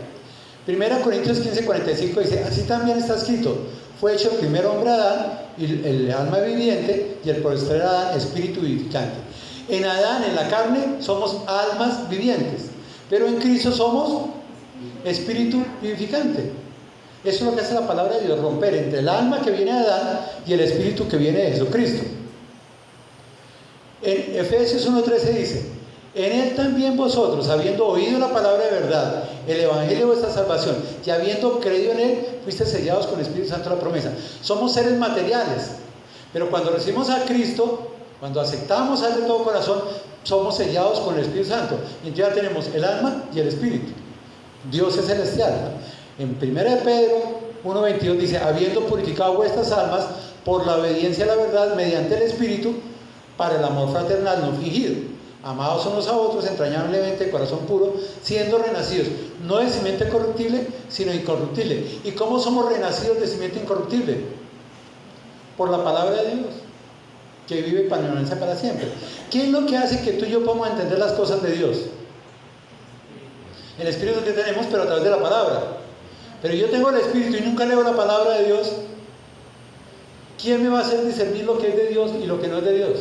1 Corintios 15:45 dice: así también está escrito: fue hecho el primer hombre Adán, y el alma viviente, y el posterior Adán, espíritu vivificante. En Adán, en la carne, somos almas vivientes, pero en Cristo somos espíritu vivificante. Eso es lo que hace la palabra de Dios: romper entre el alma que viene de Adán y el espíritu que viene de Jesucristo. En Efesios 1:13 dice: en él también vosotros, habiendo oído la palabra de verdad, el evangelio de vuestra salvación, y habiendo creído en él, fuisteis sellados con el Espíritu Santo de la promesa. Somos seres materiales, pero cuando recibimos a Cristo, cuando aceptamos a él de todo corazón, somos sellados con el Espíritu Santo. Y entonces ya tenemos el alma y el espíritu. Dios es celestial, ¿no? En 1 Pedro 1:22 dice: habiendo purificado vuestras almas por la obediencia a la verdad mediante el Espíritu, para el amor fraternal no fingido, amados unos a otros entrañablemente de corazón puro, siendo renacidos no de simiente corruptible, sino incorruptible. ¿Y cómo somos renacidos de simiente incorruptible? Por la palabra de Dios, que vive y permanece para siempre. ¿Qué es lo que hace que tú y yo podamos entender las cosas de Dios? El espíritu que tenemos, pero a través de la palabra. Pero yo tengo el espíritu y nunca leo la palabra de Dios. ¿Quién me va a hacer discernir lo que es de Dios y lo que no es de Dios?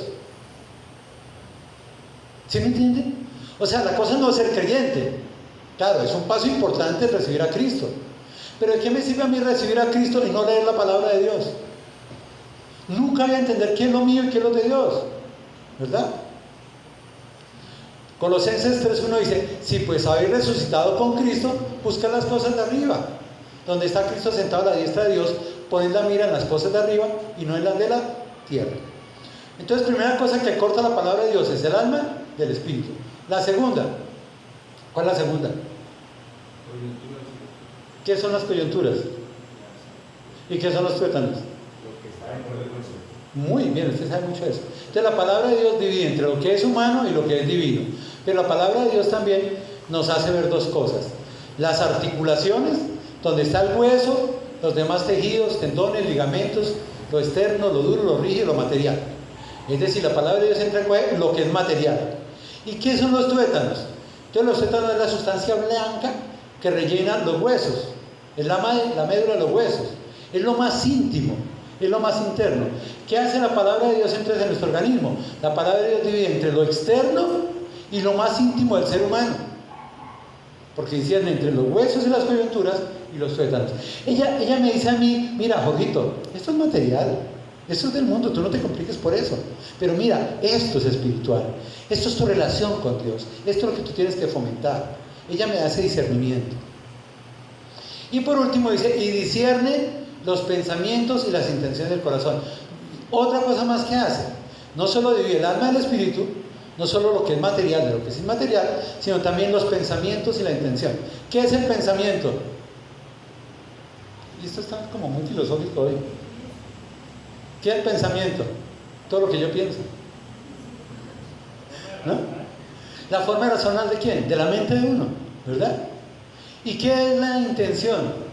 ¿Sí me entienden? O sea, la cosa no es ser creyente. Claro, es un paso importante recibir a Cristo. Pero ¿de qué me sirve a mí recibir a Cristo y no leer la palabra de Dios? Nunca voy a entender qué es lo mío y qué es lo de Dios, ¿verdad? Colosenses 3:1 dice: si pues habéis resucitado con Cristo, buscad las cosas de arriba, donde está Cristo sentado a la diestra de Dios. Poned la mira en las cosas de arriba y no en las de la tierra. Entonces, primera cosa que corta la palabra de Dios es el alma del espíritu. La segunda, ¿cuál es la segunda? ¿Qué son las coyunturas? ¿Y qué son los tuétanos? Muy bien, usted sabe mucho de eso. Entonces, la palabra de Dios divide entre lo que es humano y lo que es divino. Pero la palabra de Dios también nos hace ver dos cosas: las articulaciones, donde está el hueso, los demás tejidos, tendones, ligamentos, lo externo, lo duro, lo rígido, lo material. Es decir, la palabra de Dios entra en lo que es material. ¿Y qué son los tuétanos? Entonces, los tuétanos es la sustancia blanca que rellena los huesos. Es la médula de los huesos. Es lo más íntimo, es lo más interno. ¿Qué hace la palabra de Dios entonces en nuestro organismo? La palabra de Dios divide entre lo externo y lo más íntimo del ser humano, porque discierne entre los huesos y las coyunturas y los tuétanos. Ella me dice a mí: mira, Jorgito, esto es material, esto es del mundo, tú no te compliques por eso, pero mira, esto es espiritual, esto es tu relación con Dios, esto es lo que tú tienes que fomentar. Ella me da ese discernimiento. Y por último dice: y discierne los pensamientos y las intenciones del corazón. Otra cosa más que hace: no solo divide el alma del espíritu, no solo lo que es material de lo que es inmaterial, sino también los pensamientos y la intención. ¿Qué es el pensamiento? Y esto está como muy filosófico hoy. ¿Qué es el pensamiento? Todo lo que yo pienso, ¿no? La forma racional de quién? De la mente de uno, ¿verdad? ¿Y qué es la intención?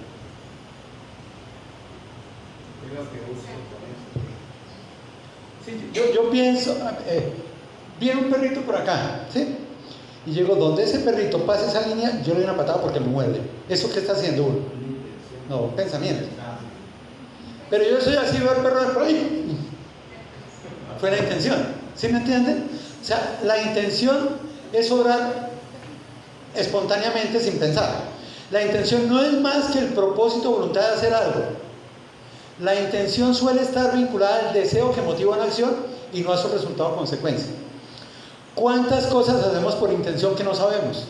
Sí, yo pienso, viene un perrito por acá, ¿sí? Y llego donde ese perrito pase esa línea, yo le doy una patada porque me muerde. ¿Eso qué está haciendo uno? No, pensamiento. Pero yo soy así, veo al perro de por ahí. Fue la intención, ¿sí me entienden? O sea, la intención es obrar espontáneamente sin pensar. La intención no es más que el propósito o voluntad de hacer algo. La intención suele estar vinculada al deseo que motiva una acción y no a su resultado o consecuencia. ¿Cuántas cosas hacemos por intención que no sabemos?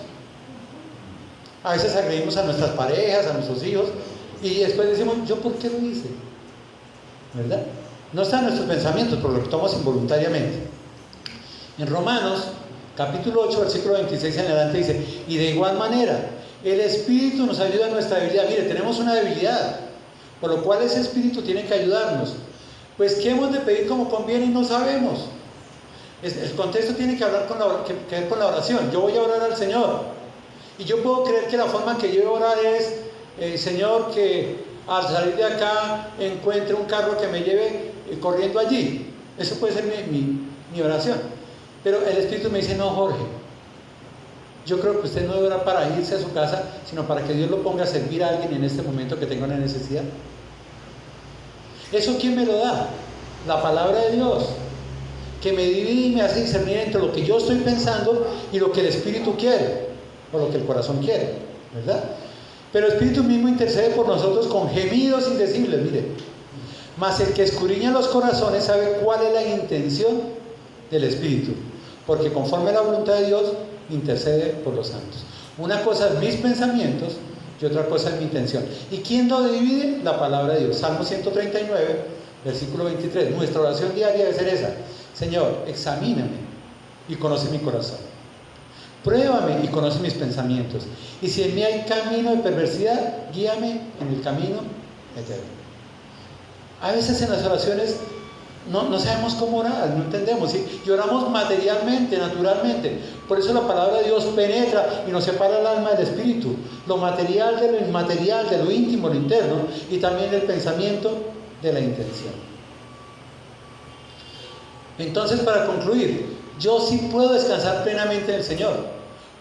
A veces agredimos a nuestras parejas, a nuestros hijos, y después decimos: ¿yo por qué lo hice? ¿Verdad? No está en nuestros pensamientos, pero lo actuamos involuntariamente. En Romanos, capítulo 8, versículo 26 en adelante dice, y de igual manera, el Espíritu nos ayuda en nuestra debilidad. Mire, tenemos una debilidad, por lo cual ese Espíritu tiene que ayudarnos. Pues, ¿qué hemos de pedir como conviene y no sabemos? El contexto tiene que hablar que ver con la oración. Yo voy a orar al Señor. Y yo puedo creer que la forma que yo voy a orar es, Señor, que al salir de acá encuentre un carro que me lleve corriendo allí. Eso puede ser mi oración. Pero el Espíritu me dice, no, Jorge, yo creo que usted no debe orar para irse a su casa, sino para que Dios lo ponga a servir a alguien en este momento que tenga una necesidad. ¿Eso quién me lo da? La palabra de Dios, que me divide y me hace discernir entre lo que yo estoy pensando y lo que el Espíritu quiere, o lo que el corazón quiere, ¿verdad? Pero el Espíritu mismo intercede por nosotros con gemidos indecibles, mire. Mas el que escudriña los corazones sabe cuál es la intención del Espíritu, porque conforme a la voluntad de Dios intercede por los santos. Una cosa es mis pensamientos y otra cosa es mi intención. ¿Y quién lo divide? La palabra de Dios. Salmo 139, versículo 23. Nuestra oración diaria debe ser esa: Señor, examíname y conoce mi corazón. Pruébame y conoce mis pensamientos. Y si en mí hay camino de perversidad, guíame en el camino eterno. A veces en las oraciones no sabemos cómo orar, no entendemos, ¿sí? Y oramos materialmente, naturalmente. Por eso la palabra de Dios penetra y nos separa el alma del espíritu, lo material de lo inmaterial, de lo íntimo, lo interno, y también el pensamiento de la intención. Entonces, para concluir, yo sí puedo descansar plenamente en el Señor,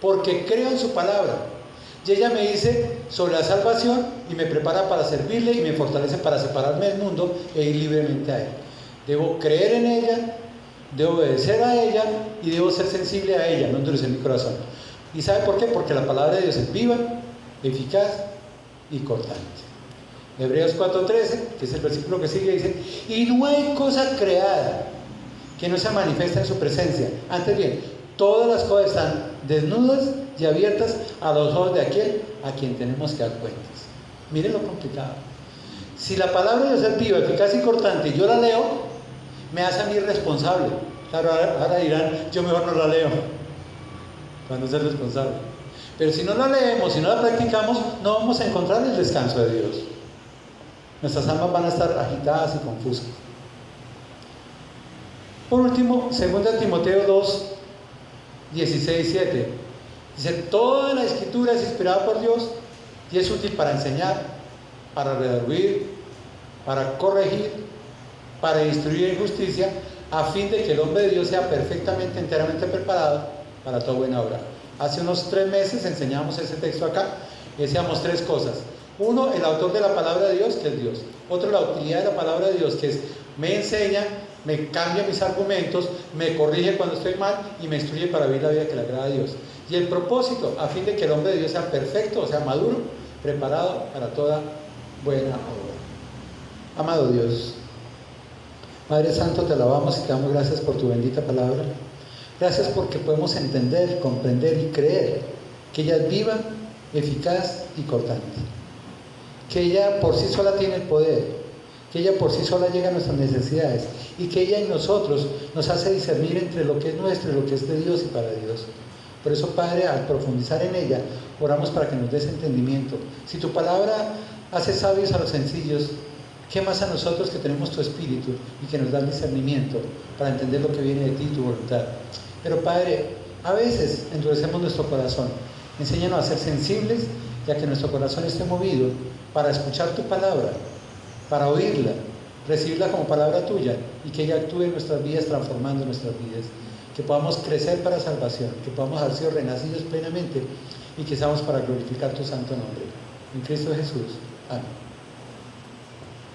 porque creo en su palabra. Y ella me dice sobre la salvación y me prepara para servirle y me fortalece para separarme del mundo e ir libremente a Él. Debo creer en ella, debo obedecer a ella y debo ser sensible a ella, no endurecer mi corazón. ¿Y sabe por qué? Porque la palabra de Dios es viva, eficaz y cortante. Hebreos 4:13, que es el versículo que sigue, dice: y no hay cosa creada que no se manifiesta en su presencia. Antes bien, todas las cosas están desnudas y abiertas a los ojos de aquel a quien tenemos que dar cuentas. Miren lo complicado. Si la palabra de Dios es viva, eficaz y cortante y yo la leo, me hace a mí responsable. Claro, ahora dirán, yo mejor no la leo para no ser responsable. Pero si no la leemos, si no la practicamos, no vamos a encontrar el descanso de Dios. Nuestras almas van a estar agitadas y confusas. Por último, 2 Timoteo 2, 16, 7. Dice: toda la escritura es inspirada por Dios y es útil para enseñar, para redarguir, para corregir, para instruir en justicia, a fin de que el hombre de Dios sea perfectamente, enteramente preparado para toda buena obra. Hace unos 3 meses enseñamos ese texto acá y decíamos 3 cosas. Uno, el autor de la palabra de Dios, que es Dios. Otro, la utilidad de la palabra de Dios, que es me enseña, me cambia mis argumentos, me corrige cuando estoy mal y me instruye para vivir la vida que le agrada a Dios. Y el propósito, a fin de que el hombre de Dios sea perfecto, o sea, maduro, preparado para toda buena obra. Amado Dios, Padre Santo, te alabamos y te damos gracias por tu bendita palabra. Gracias porque podemos entender, comprender y creer que ella es viva, eficaz y cortante. Que ella por sí sola tiene el poder, que ella por sí sola llega a nuestras necesidades y que ella en nosotros nos hace discernir entre lo que es nuestro y lo que es de Dios y para Dios. Por eso, Padre, al profundizar en ella, oramos para que nos des entendimiento. Si tu palabra hace sabios a los sencillos, ¿qué más a nosotros que tenemos tu espíritu y que nos da el discernimiento para entender lo que viene de ti y tu voluntad? Pero, Padre, a veces endurecemos nuestro corazón. Enséñanos a ser sensibles y a que nuestro corazón esté movido para escuchar tu palabra, para oírla, recibirla como palabra tuya y que ella actúe en nuestras vidas, transformando nuestras vidas. Que podamos crecer para salvación, que podamos haber sido renacidos plenamente y que seamos para glorificar tu santo nombre. En Cristo Jesús. Amén.